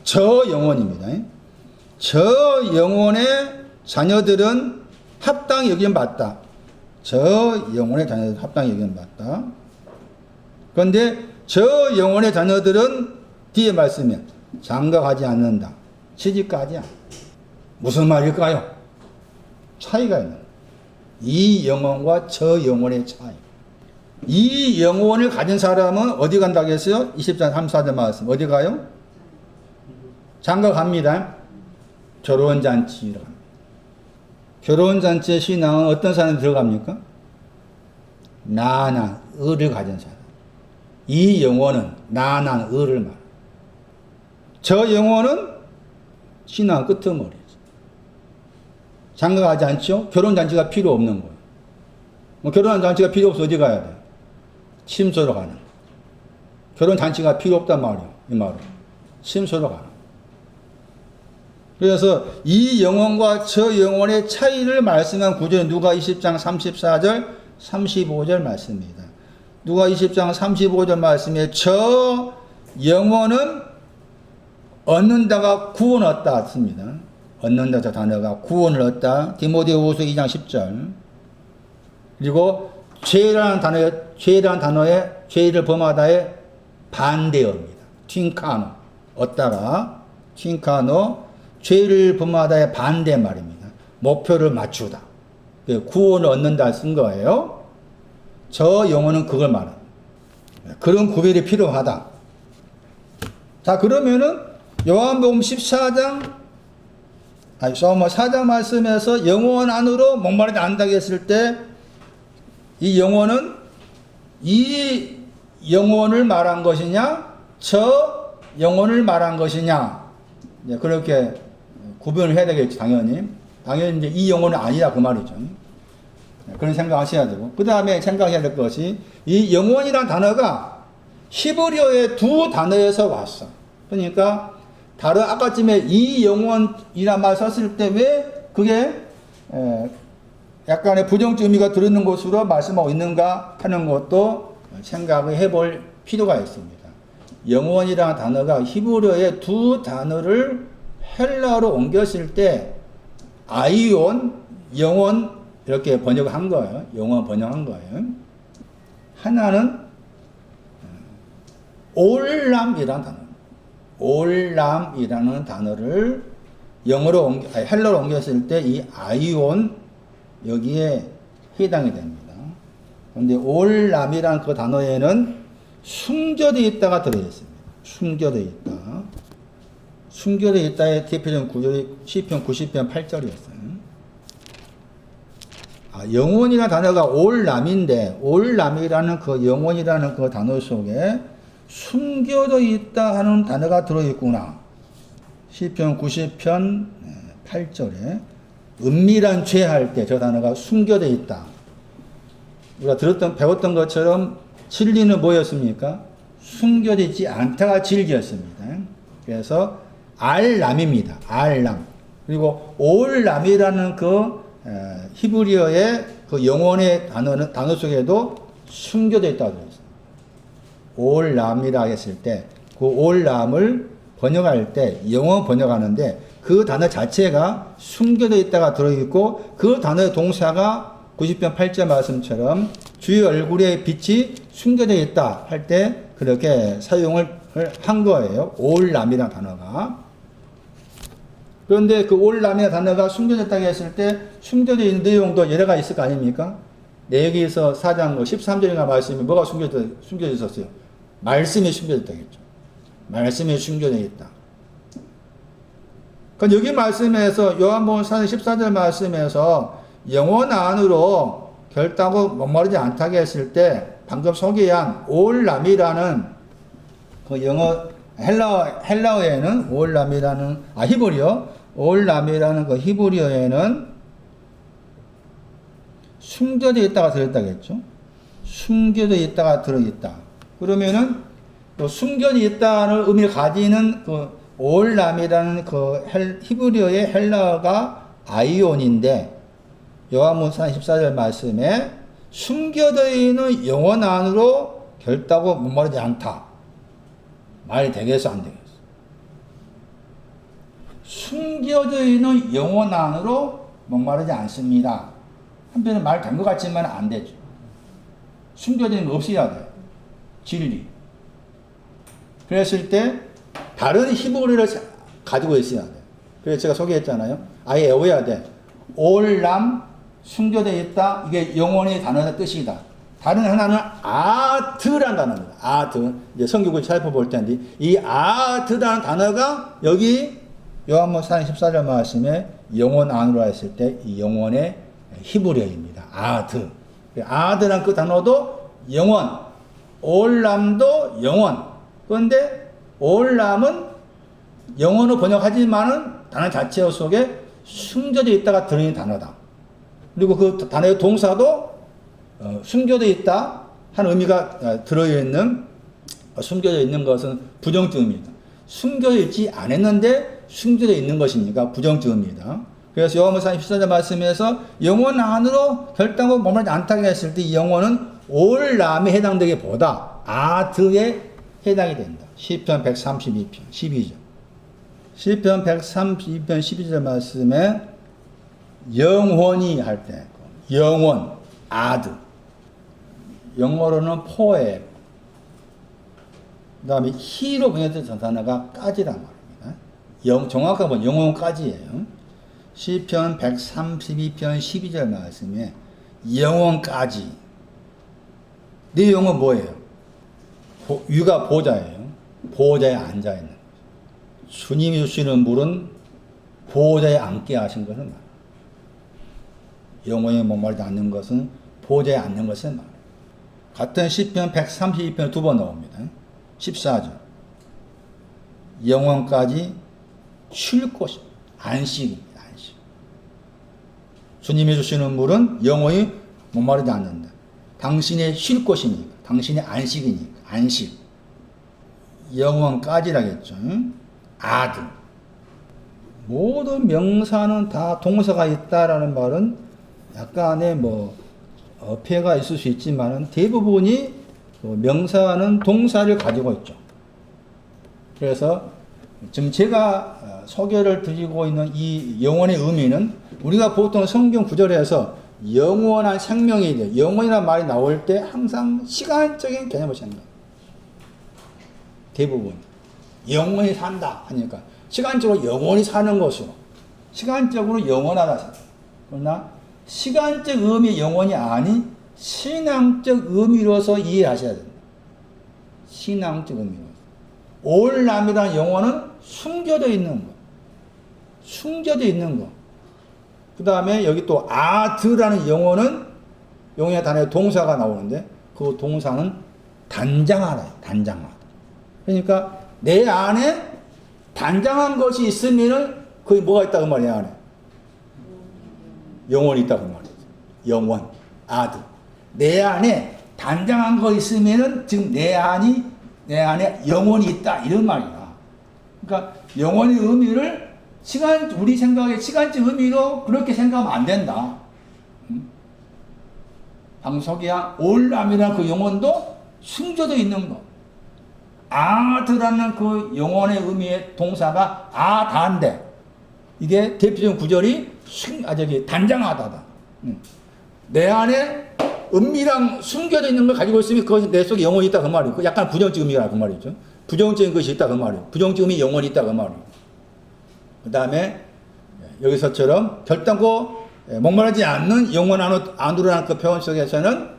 저 영혼입니다. 저 영혼의 자녀들은 합당히 여기면 맞다. 저 영혼의 자녀들 합당히 여기면 맞다. 그런데 저 영혼의 자녀들은 뒤에 말씀에 장가가지 않는다. 시집가지 않는다. 무슨 말일까요? 차이가 있는 거예요. 이 영혼과 저 영혼의 차이. 이 영혼을 가진 사람은 어디 간다고 했어요? 20장 34절 말씀. 어디 가요? 장가 갑니다. 결혼잔치로 갑니다. 결혼잔치의 신앙은 어떤 사람이 들어갑니까? 나난 의를 가진 사람. 이 영혼은 나난 의를 말합니다. 저 영혼은 신앙 끄트머리죠. 장가가지 않죠? 결혼잔치가 필요 없는 거예요. 뭐 결혼잔치가 필요 없어 어디 가야 돼? 침소로 가는. 결혼잔치가 필요 없단 말이에요. 이 말은. 침소로 가는. 그래서 이 영혼과 저 영혼의 차이를 말씀한 구절은 누가 20장 34절, 35절 말씀입니다. 누가 20장 35절 말씀에 저 영혼은 얻는다가 구원 얻다 씁니다. 얻는다 저 단어가 구원을 얻다. 디모데후서 2장 10절. 그리고 죄라는 단어에 죄를 범하다의 반대어입니다. 틴카노 얻다가 틴카노 죄를 범하다의 반대 말입니다. 목표를 맞추다. 구원을 얻는다 쓴 거예요. 저 영혼은 그걸 말합니다. 그런 구별이 필요하다. 자 그러면은 요한복음 14장 4장 말씀에서 영혼 안으로 목마르지 않는다고 했을 때 이 영혼은 이 영혼을 말한 것이냐 저 영혼을 말한 것이냐 그렇게 구별을 해야 되겠죠. 당연히 이제 이 영혼은 아니라 그 말이죠. 그런 생각하셔야 되고 그 다음에 생각해야 될 것이 이 영혼이라는 단어가 히브리어의 두 단어에서 왔어. 그러니까 다른 아까쯤에 이 영혼이란 말 썼을 때 왜 그게 약간의 부정적 의미가 들어있는 것으로 말씀하고 있는가 하는 것도 생각을 해볼 필요가 있습니다. 영혼이라는 단어가 히브리어의 두 단어를 헬라어로 옮겼을 때 아이온, 영혼 이렇게 번역한 거예요. 영혼 번역한 거예요. 하나는 올람이라는 단어. 올람이라는 단어를 헬라어로 옮겼을 때 이 아이온 여기에 해당이 됩니다. 그런데 올람이라는 그 단어에는 숨겨져 있다가 들어있습니다. 숨겨져 있다. 숨겨져 있다의 대표적인 구절이 시편 90편 8절이었어요. 영혼이라는 단어가 올람인데 올람이라는 그 영혼이라는 그 단어 속에 숨겨져 있다 하는 단어가 들어있구나. 시편 90편 8절에 은밀한 죄 할 때 저 단어가 숨겨져 있다. 우리가 배웠던 것처럼 진리는 뭐였습니까? 숨겨져 있지 않다가 진리였습니다. 그래서 알람입니다. 알람. 그리고 올람이라는 그 히브리어의 그 영혼의 단어 속에도 숨겨져 있다고 그랬어요. 올람이라 했을 때 그 올람을 번역할 때 영어 번역하는데 그 단어 자체가 숨겨져 있다가 들어있고 그 단어의 동사가 90편 8절 말씀처럼 주의 얼굴에 빛이 숨겨져 있다 할 때 그렇게 사용을 한 거예요. 올람이라는 단어가. 그런데 그 올람이라는 단어가 숨겨졌다고 했을 때 숨겨져 있는 내용도 여러 가지 있을 거 아닙니까? 네, 여기서 4장 13절인가 말씀이 뭐가 숨겨져 있었어요? 말씀이 숨겨졌다고 했죠. 말씀이 숨겨져 있다. 그러니까 여기 말씀에서 요한복음 4장 14절 말씀에서 영혼 안으로 결단하고 목마르지 않다고 했을 때 방금 소개한 올람이라는 그 영어 헬라어에는 올람이라는 히브리어 올람이라는 그 히브리어에는 숨겨져 있다가 들어있다겠죠. 숨겨져 있다가 들어있다. 그러면은 또 숨겨져 있다는 의미를 가지는 그 올람이라는 그 히브리어의 헬라어가 아이온인데 요한복음 14절 말씀에 숨겨져 있는 영혼 안으로 결단하고 목마르지 않다. 말이 되겠어 안 되겠어? 숨겨져 있는 영혼 안으로 목마르지 않습니다. 한편은 말 된 것 같지만 안 되죠. 숨겨져 있는 거 없어야 돼. 진리. 그랬을 때 다른 히브리를 가지고 있어야 돼. 그래서 제가 소개했잖아요. 아예 외워야 돼. 올람 숨겨져 있다. 이게 영혼의 단어의 뜻이다. 다른 하나는 아드라는 단어입니다. 아드. 이제 성경을 살펴볼 텐데 이 아드라는 단어가 여기 요한복음 4장 14절 말씀에 영혼 안으로 했을 때 이 영혼의 히브리어입니다. 아드. 아드라는 그 단어도 영혼. 올람도 영혼. 그런데 올람은 영어로 번역하지만은 단어 자체 속에 숨겨져 있다가 들어있는 단어다. 그리고 그 단어의 동사도 숨겨져 있다 하는 의미가 들어있는 숨겨져 있는 것은 부정적 의미입니다. 숨겨져 있지 않았는데 숨겨져 있는 것이니까 부정적 의미입니다. 그래서 요한복음 14절 말씀에서 영혼 안으로 결단하고 머물지 않다고 했을 때 이 영혼은 올람에 해당되기보다 아드에 해당이 된다. 시편 132편 12절. 시편 132편 12절 말씀에 영혼이 할 때 영혼 아드 영어로는 포에 그 다음에 히로 번역된 단어가 까지란 말입니다. 정확하게 보면 영혼까지예요. 시편 132편 12절 말씀에 영혼까지 네 영혼 뭐예요? 위가 보좌예요. 보좌에 앉아있는 거죠. 주님이 주시는 물은 보좌에 앉게 하신 것을 말합니다. 영혼이 목마르지 않는 것은 보좌에 앉는 것을 말합니다. 같은 시편 132편 두 번 나옵니다. 14절 영혼까지 쉴 곳 안식입니다. 안식. 주님이 주시는 물은 영혼이 목마르지 않는다. 당신의 쉴 곳이니까 당신의 안식이니까 안식. 영혼까지라겠죠. 아드. 모든 명사는 다 동사가 있다라는 말은 약간의 어폐가 있을 수 있지만은 대부분이 명사는 동사를 가지고 있죠. 그래서 지금 제가 소개를 드리고 있는 이 영혼의 의미는 우리가 보통 성경 구절에서 영원한 생명이 돼. 영원이라는 말이 나올 때 항상 시간적인 개념을 생각해요. 대부분. 영원히 산다 하니까 시간적으로 영원히 사는 것으로 시간적으로 영원하다. 그러나 시간적 의미의 영원이 아닌 신앙적 의미로서 이해하셔야 된다. 신앙적 의미로. 올람이라는 영혼은 숨겨져 있는 것. 숨겨져 있는 것. 그 다음에 여기 또 아드라는 영혼은 영혼의 단어에 동사가 나오는데 그 동사는 단장하다. 단장하다. 그러니까 내 안에 단장한 것이 있으면은 거기 뭐가 있다고 말이야 안에. 영혼이 있다고 말이야. 영혼, 아드. 내 안에 단장한 거 있으면은 지금 내 안에 영혼이 있다 이런 말이야. 그러니까 영혼의 의미를 우리 생각에 시간적 의미로 그렇게 생각하면 안 된다. 방금 소개한 올람이라는 그 영혼도 숨겨져 있는 거. 아드라는 그 영혼의 의미의 동사가 아다인데 이게 대표적인 구절이 단장하다다. 내 안에 은밀한 숨겨져 있는 걸 가지고 있으면 그것이 내 속에 영혼이 있다 그 말이고 약간 부정적 의미가 그 말이죠. 부정적인 것이 있다 그 말이에요. 부정적음이 영원히 있다 그 말이에요. 그 다음에 여기서처럼 결단코 목마르지 않는 영원 안으로라는 그 표현 속에서는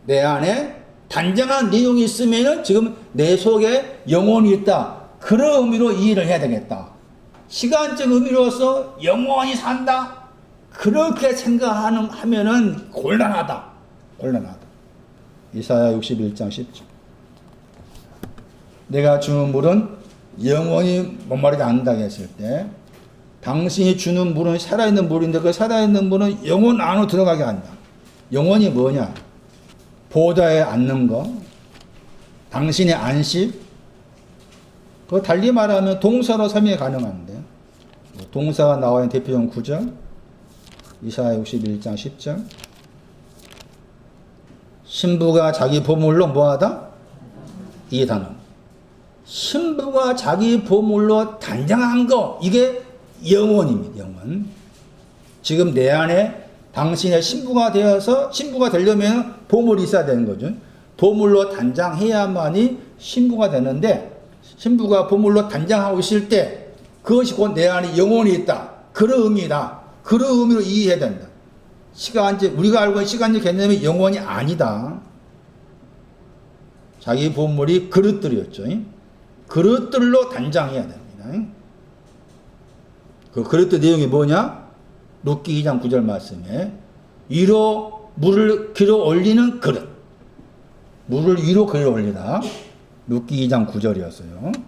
내 안에 단정한 내용이 있으면은 지금 내 속에 영혼이 있다. 그런 의미로 이해를 해야 되겠다. 시간적 의미로서 영원히 산다. 그렇게 생각하면은 곤란하다. 이사야 61장 10절. 내가 주는 물은 영원히 목마르지 않는다고 했을 때 당신이 주는 물은 살아있는 물인데 그 살아있는 물은 영혼 안으로 들어가게 한다. 영혼이 뭐냐? 보좌에 앉는 거, 당신의 안식, 그 달리 말하면 동사로 설명이 가능한데 동사가 나와 있는 대표적 구절 이사야 61장 10절 신부가 자기 보물로 뭐하다? 이 단어 신부가 자기 보물로 단장한 거 이게 영혼입니다. 영혼. 지금 내 안에 당신의 신부가 되려면 보물이 있어야 되는 거죠. 보물로 단장해야만이 신부가 되는데 신부가 보물로 단장하고 있을 때 그것이 곧 내 안에 영혼이 있다. 그런 의미다. 그런 의미로 이해해야 된다. 우리가 알고 있는 시간적 개념이 영혼이 아니다. 자기 보물이 그릇들이었죠. 그릇들로 단장해야 됩니다. 그 그릇들 내용이 뭐냐? 룻기 2장 9절 말씀에 위로 물을 길어 올리는 그릇. 물을 위로 길어 올리다. 룻기 2장 9절이었어요.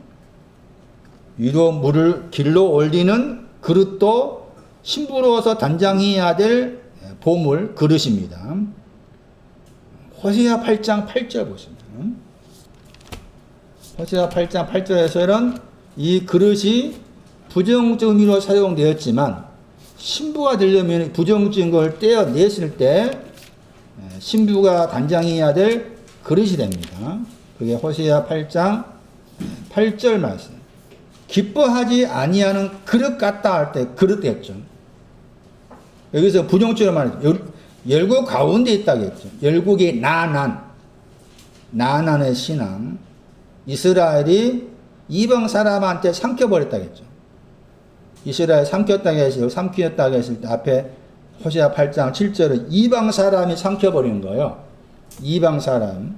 위로 물을 길러 올리는 그릇도 신부로서 단장해야 될 보물 그릇입니다. 호세아 8장 8절 보십니다. 호세아 8장 8절에서는 이 그릇이 부정적 의미로 사용되었지만 신부가 되려면 부정적인 걸 떼어냈을 때 신부가 단장해야 될 그릇이 됩니다. 그게 호세아 8장 8절 말씀. 기뻐하지 아니하는 그릇 같다 할 때 그릇 됐죠. 여기서 부정적으로 말했죠. 열국 가운데 있다겠죠. 열국이 나난의 신앙. 이스라엘이 이방 사람한테 삼켜버렸다겠죠. 이스라엘 삼켰다고 했을 때 앞에 호세아 8장 7절은 이방 사람이 삼켜버린 거예요. 이방 사람이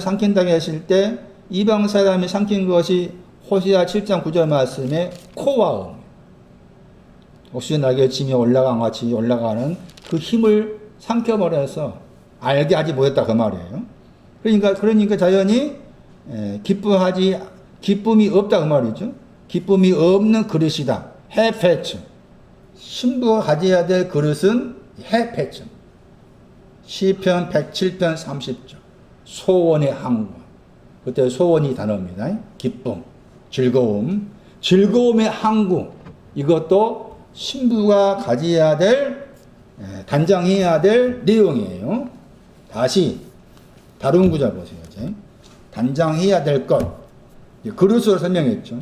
삼킨다고 했을 때 이방 사람이 삼킨 것이 호세아 7장 9절 말씀에 코와 음. 옥수수 날개 짐이 올라간 같이 올라가는 그 힘을 삼켜버려서 알게 하지 못했다 그 말이에요. 그러니까 자연히 기쁨이 없다 그 말이죠. 기쁨이 없는 그릇이다. 헤페츠. 신부가 가져야 될 그릇은 헤페츠. 시편 107편 30절. 소원의 항구. 그때 소원이 단어입니다. 기쁨, 즐거움의 항구. 이것도 신부가 가져야 될, 단장해야 될 내용이에요. 다시 다른 구절 보세요. 단장해야 될 것. 그릇으로 설명했죠.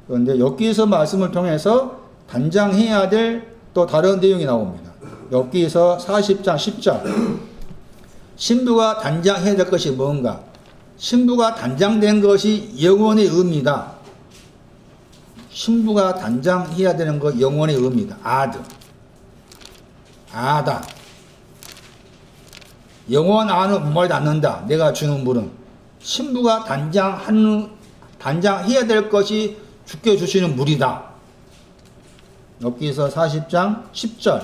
그런데 여기서 말씀을 통해서 단장해야 될 또 다른 내용이 나옵니다. 여기서 40장 10절. 신부가 단장해야 될 것이 뭔가? 신부가 단장된 것이 영혼의 의미다. 신부가 단장해야 되는 것 영혼의 의미다. 아다. 영혼 안을 목마르지 않는다. 내가 주는 물은 신부가 단장해야 될 것이 주께 주시는 물이다. 여기서 40장 10절.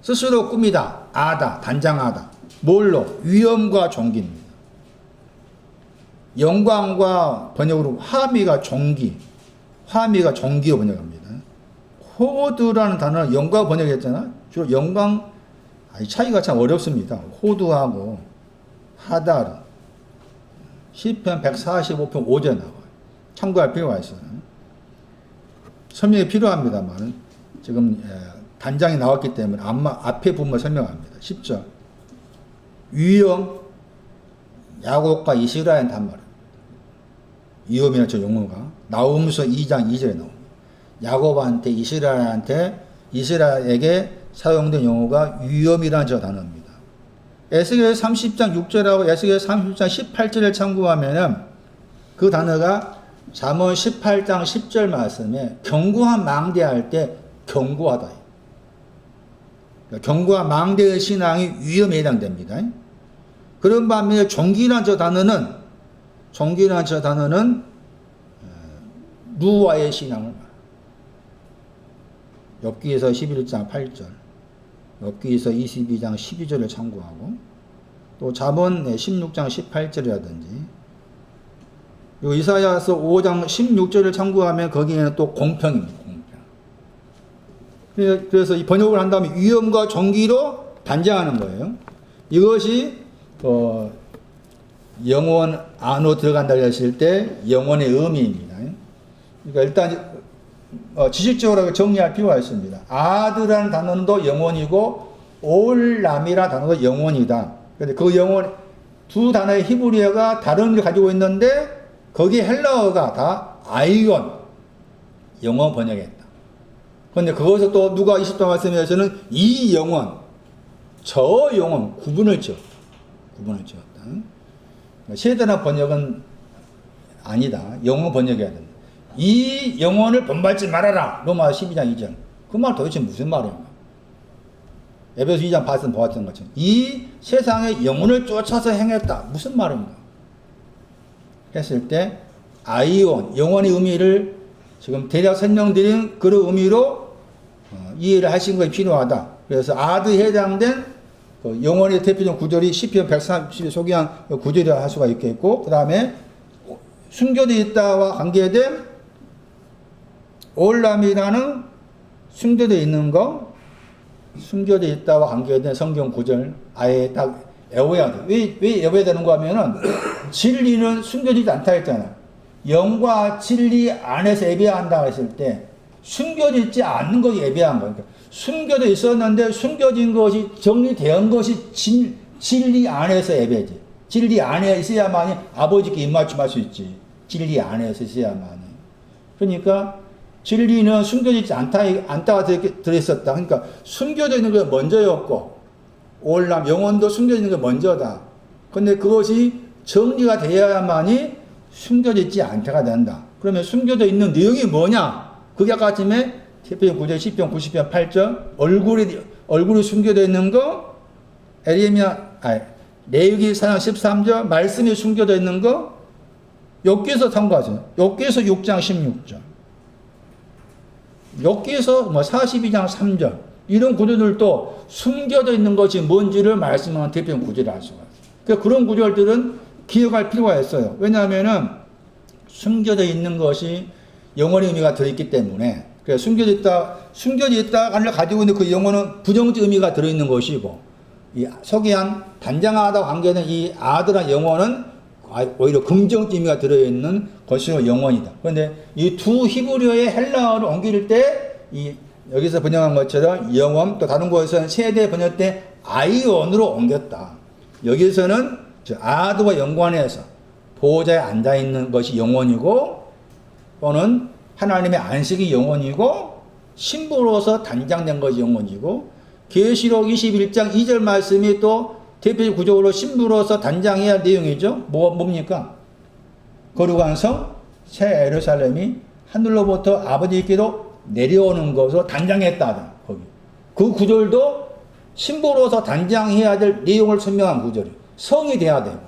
스스로 꾸미다. 단장하다. 뭘로? 위엄과 존귀입니다. 영광과 번역으로 화미가 존귀로 번역합니다. 호드라는 단어는 영광 번역했잖아. 주로 영광, 차이가 참 어렵습니다. 호드하고 하다르. 시편 145편 5절 나와요. 참고할 필요가 있어요. 설명이 필요합니다만 지금 단장이 나왔기 때문에 앞에 부분을 설명합니다. 10절. 위엄, 야곱과 이스라엘 단말은 위엄이라는 저 용어가 나홈서 2장 2절에 나옵니다. 야곱한테 이스라엘에게 사용된 용어가 위엄이라는 저 단어입니다. 에스겔 30장 6절하고 에스겔 30장 18절을 참고하면은 그 단어가 잠언 18장 10절 말씀에 견고한 망대할 때 견고하다. 그러니까 견고한 망대의 신앙이 위험에 해당됩니다. 그런 반면에 종기란 저 단어는 누와의 신앙을 욥기에서 11장 8절, 욥기에서 22장 12절을 참고하고 또 잠언 16장 18절이라든지 이사야서 5장 16절을 참고하면 거기에는 또 공평입니다. 공평. 그래서 이 번역을 한 다음에 위엄과 정기로 단장하는 거예요. 이것이 영원 안으로 들어간다 했을 때 영원의 의미입니다. 그러니까 일단 지식적으로 정리할 필요가 있습니다. 아드라는 단어는 또 영원이고 올람이라는 단어도 영원이다. 그런데 그 영원 두 단어의 히브리어가 다른 의미를 가지고 있는데 거기 헬라어가 다 아이온 영원 번역했다. 그런데 그것을 또 누가 20도 말씀에서는 이 영원 저 영원 구분을 지었다. 세대나 번역은 아니다. 영원 번역해야 된다. 이 영혼을 본받지 말아라. 로마 12장 2절. 그 말 도대체 무슨 말인가? 에베소 2장 봤던 것처럼 이 세상의 영혼을 쫓아서 행했다. 무슨 말인가? 했을 때 아이온 영혼의 의미를 지금 대략 설명드린 그런 의미로 이해를 하신 것이 필요하다. 그래서 아드에 해당된 영혼의 대표적 구절이 시편 130에 소개한 구절이라 할 수가 있겠고, 그 다음에 숨겨져 있다와 관계된 올람이라는 숨겨져 있는 거, 숨겨져 있다와 관계된 성경 구절 아예 딱 외워야 돼. 왜 외워야 되는가 하면은 진리는 숨겨지지 않다 했잖아. 영과 진리 안에서 예배한다 했을 때 숨겨져 있지 않는 것이 예배한 거니까. 그러니까 숨겨져 있었는데 숨겨진 것이 정리된 것이 진리 안에서 예배지. 진리 안에 있어야만이 아버지께 입맞춤할 수 있지. 진리 안에서 있어야만이. 그러니까 진리는 숨겨지지 않다가 들어있었다. 그러니까 숨겨져 있는 게 먼저였고 올람 영혼도 숨겨져 있는 게 먼저다. 근데 그것이 정리가 되어야만이 숨겨져 있지 않다가 된다. 그러면 숨겨져 있는 내용이 뭐냐? 그게 아까 아침에 대표적 9절 10편 90편 8절 얼굴이 숨겨져 있는 거 레위기 4장 13절 말씀이 숨겨져 있는 거 욥기에서 참고하세요. 욥기에서 6장 16절 욥기에서 42장 3절 이런 구절들도 숨겨져 있는 것이 뭔지를 말씀하는 대표적 구절을 알 수가 있어요. 그러니까 그런 구절들은 기억할 필요가 있어요. 왜냐하면은 숨겨져 있는 것이 영혼의 의미가 들어있기 때문에 그래서 숨겨져 있다를 가지고 있는 그 영혼은 부정적 의미가 들어있는 것이고 이 소개한 단장하다 관계된 이 아들한 영혼은 오히려 긍정적 의미가 들어있는 것으로 영혼이다. 그런데 이 두 히브리어의 헬라어를 옮길 때 여기서 번역한 것처럼 영혼 또 다른 곳에서는 세대 번역 때 아이온으로 옮겼다. 여기서는 아드와 연관해서 보호자에 앉아있는 것이 영혼이고 또는 하나님의 안식이 영혼이고 신부로서 단장된 것이 영혼이고 계시록 21장 2절 말씀이 또 대표적 구조로 신부로서 단장해야 할 내용이죠. 뭡니까? 거룩한 성 새 예루살렘이 하늘로부터 아버지께로 내려오는 것으로 단장했다. 거기. 그 구절도 신부로서 단장해야 될 내용을 설명한 구절이에요. 성이 돼야 되고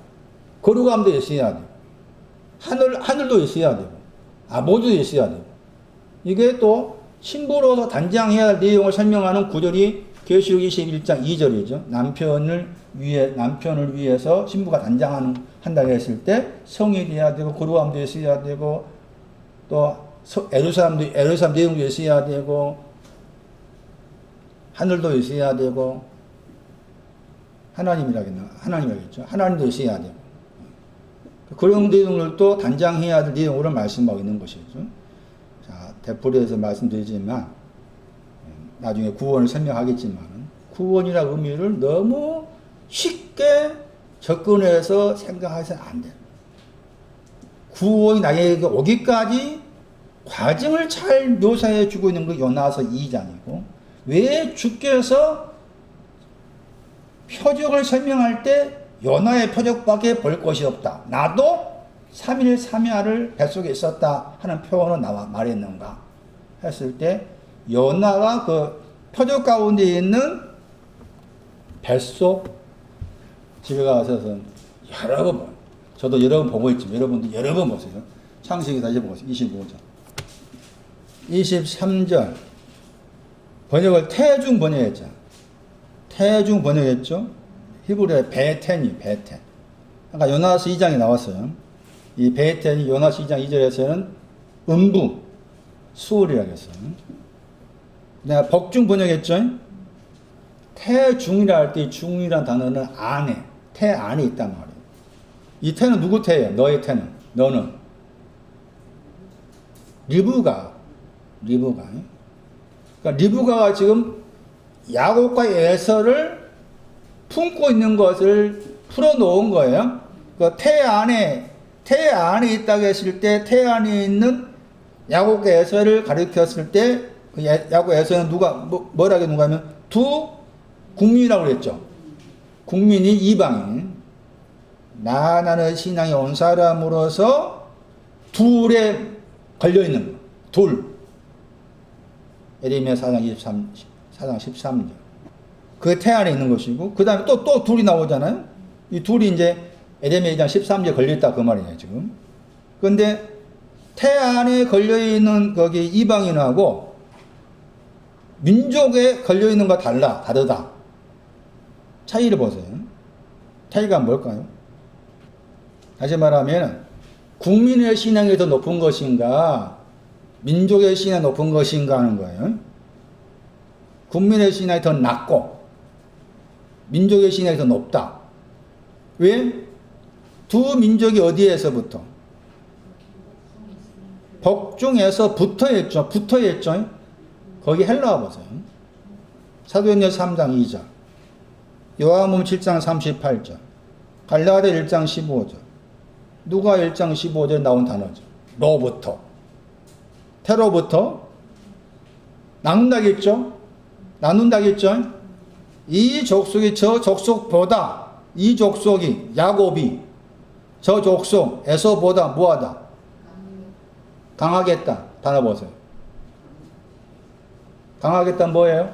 거룩함도 있어야 되고 하늘도 있어야 되고 아버지도 있어야 되고 이게 또 신부로서 단장해야 할 내용을 설명하는 구절이 계시록 21장 2절이죠. 남편을 위해서 신부가 단장한다고 했을 때 성이 돼야 되고 거룩함도 있어야 되고 또 예루살렘 내용도 있어야 되고 하늘도 있어야 되고 하나님이라겠죠. 하나님도 있어야 되고 그런 내용을 또 단장해야 될 내용으로 말씀하고 있는 것이죠. 자, 되풀이해서 말씀드리지만 나중에 구원을 설명하겠지만 구원이라는 의미를 너무 쉽게 접근해서 생각해서는 안 돼요. 구원이 나에게 오기까지 과정을 잘 묘사해 주고 있는 게 요나서 2장이고 왜 주께서 표적을 설명할 때 요나의 표적밖에 볼 것이 없다. 나도 3일 3야를 뱃속에 있었다 하는 표현은 나와 말했는가 했을 때 요나가 그 표적 가운데 있는 뱃속 집에 가서는 여러 번 저도 여러 번 보고 있지만 여러분도 여러 번 보세요. 창세기 다시 보세요. 25절 23절 번역을 태중 번역했죠. 태중 번역했죠. 히브리어의 베텐이 베텐. 아까 요나서 2장에 나왔어요. 이 베텐이 요나서 2장 2절에서는 음부 수월이라고 했어요. 내가 복중 번역했죠. 태중이라 할 때 중이라는 단어는 안에 태 안에 있단 말이에요. 이 태는 누구 태예요? 너의 태는 너는 리브가 그러니까 리브가가 지금 야곱과 에서를 품고 있는 것을 풀어놓은 거예요. 그 태 안에 있다고 했을 때 태 안에 있는 야곱과 에서를 가리켰을 때 야곱 에서는 뭐라고 누가 하면 두 국민이라고 그랬죠. 국민이 이방인 나는 신앙에 온 사람으로서 둘에 걸려있는 거. 둘 에레미야 4장 13절 그 태 안에 있는 것이고 그 다음에 또 둘이 나오잖아요. 이 둘이 이제 에레미야 2장 13절에 걸려있다 그 말이에요 지금. 그런데 태 안에 걸려있는 거기 이방인하고 민족에 걸려있는 거 다르다. 차이를 보세요. 차이가 뭘까요? 다시 말하면 국민의 신앙이 더 높은 것인가 민족의 신앙이 높은 것인가 하는 거예요. 국민의 신앙이 더 낮고 민족의 신앙이 더 높다. 왜? 두 민족이 어디에서부터? 복중에서 붙어있죠. 거기 헬라어 보세요. 사도행전 3장 2절 요한복음 7장 38절 갈라디아 1장 15절 누가 1장 15절에 나온 단어죠. 로부터 테로부터 나눈다겠죠. 이 족속이 저 족속보다 이 족속이 야곱이 저 족속 에서보다 뭐하다? 강하겠다. 단어 보세요. 강하겠다 뭐예요?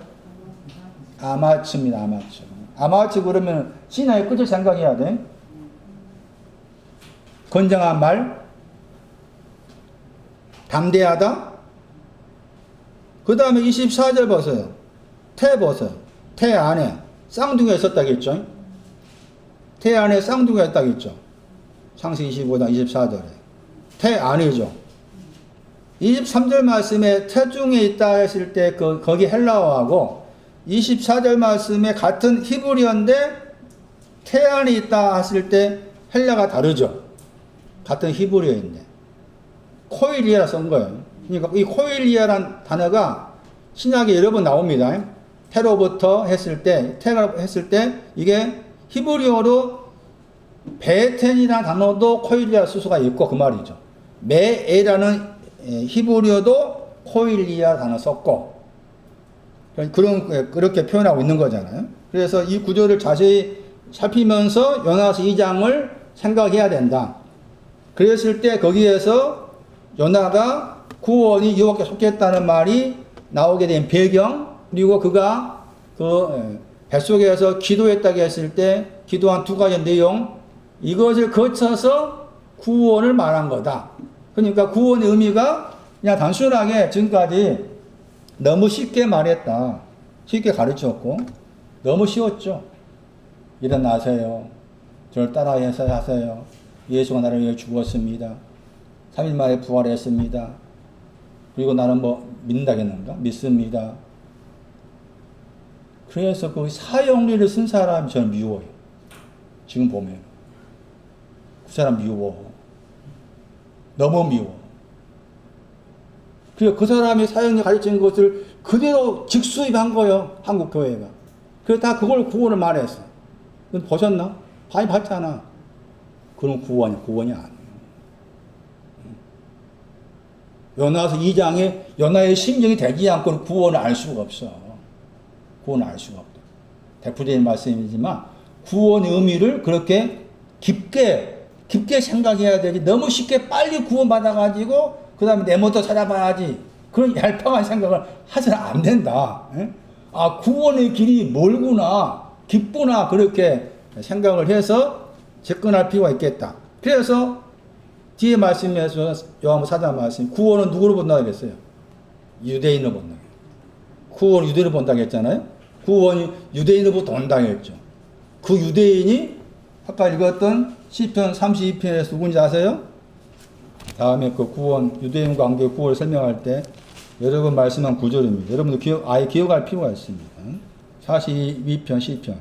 아마츠입니다. 아마츠 그러면 신화의 끝을 생각해야 돼. 건장한 말, 담대하다. 그 다음에 24절 보세요. 태 안에 쌍둥이가 있었다겠죠. 태 안에 쌍둥이가 있다겠죠. 창세기 25장 24절에 태 안이죠. 23절 말씀에 태중에 있다 했을 때 거기 헬라어하고 24절 말씀에 같은 히브리어인데 태 안에 있다 했을 때 헬라가 다르죠. 같은 히브리어인데 코일리아 쓴 거예요. 그러니까 이 코일리아란 단어가 신약에 여러 번 나옵니다. 테로부터 했을 때 이게 히브리어로 베텐이라는 단어도 코일리아 쓸 수가 있고 그 말이죠. 메에라는 히브리어도 코일리아 단어 썼고 그렇게 표현하고 있는 거잖아요. 그래서 이 구조를 자세히 살피면서 요나서 2장을 생각해야 된다. 그랬을 때 거기에서 요나가 구원이 여호와께 속했다는 말이 나오게 된 배경 그리고 그가 그 뱃속에서 기도했다고 했을 때 기도한 두 가지 내용 이것을 거쳐서 구원을 말한 거다. 그러니까 구원의 의미가 그냥 단순하게 지금까지 너무 쉽게 말했다. 쉽게 가르쳤고 너무 쉬웠죠. 일어나세요. 저를 따라해서 하세요. 예수가 나를 위해 죽었습니다. 3일 만에 부활했습니다. 그리고 나는 믿는다겠는가? 믿습니다. 그래서 그 사형리를 쓴 사람이 저는 미워요. 지금 보면. 그 사람 미워. 너무 미워. 그래서 그 사람이 사형리 가르친 것을 그대로 직수입한 거예요. 한국 교회가. 그래서 다 그걸 구원을 말했어. 보셨나? 많이 봤잖아. 그럼 구원이 아니에요. 요나서 2장에 요나의 심정이 되지 않고는 구원을 알 수가 없어. 구원을 알 수가 없다. 대표적인 말씀이지만 구원의 의미를 그렇게 깊게 생각해야 되지. 너무 쉽게 빨리 구원받아가지고 그 다음에 내 멋도 찾아봐야지. 그런 얄팍한 생각을 하서는 안 된다. 예? 아, 구원의 길이 멀구나, 깊구나, 그렇게 생각을 해서 접근할 필요가 있겠다. 그래서 뒤에 말씀에서 요한복음 4장 말씀, 구원은 누구로 본다고 했어요? 유대인으로 본다. 구원은 유대인으로 본다고 했잖아요. 구원이 유대인으로부터 온다고 했죠. 그 유대인이 아까 읽었던 시편 32편에서 누군지 아세요? 다음에 그 구원, 유대인 관계 구원을 설명할 때 여러분 말씀한 구절입니다. 여러분도 아예 기억할 필요가 있습니다. 42편 시편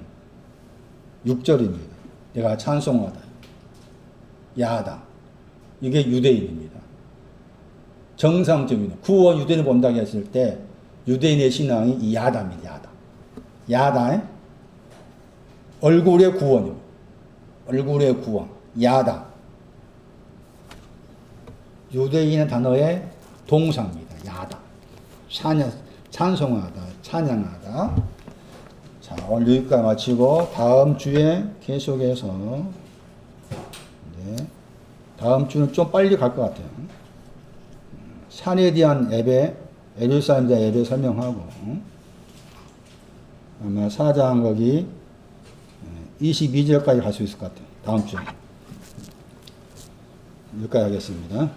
6절입니다. 내가 찬송하다, 야하다. 이게 유대인입니다. 정상적입니다. 구원 유대인을 본다고 했을 때 유대인의 신앙이 이 야다입니다. 야다. 야다의 얼굴의 구원입니다. 얼굴의 구원. 야다. 유대인의 단어의 동사입니다. 야다. 찬송하다, 찬양하다. 자, 오늘 여기까지 마치고 다음 주에 계속해서 다음 주는 좀 빨리 갈 것 같아요. 산에 대한 예배, 예루살렘에 대한 예배 설명하고 아마 4장 거기 22절까지 갈 수 있을 것 같아요. 다음 주에. 여기까지 하겠습니다.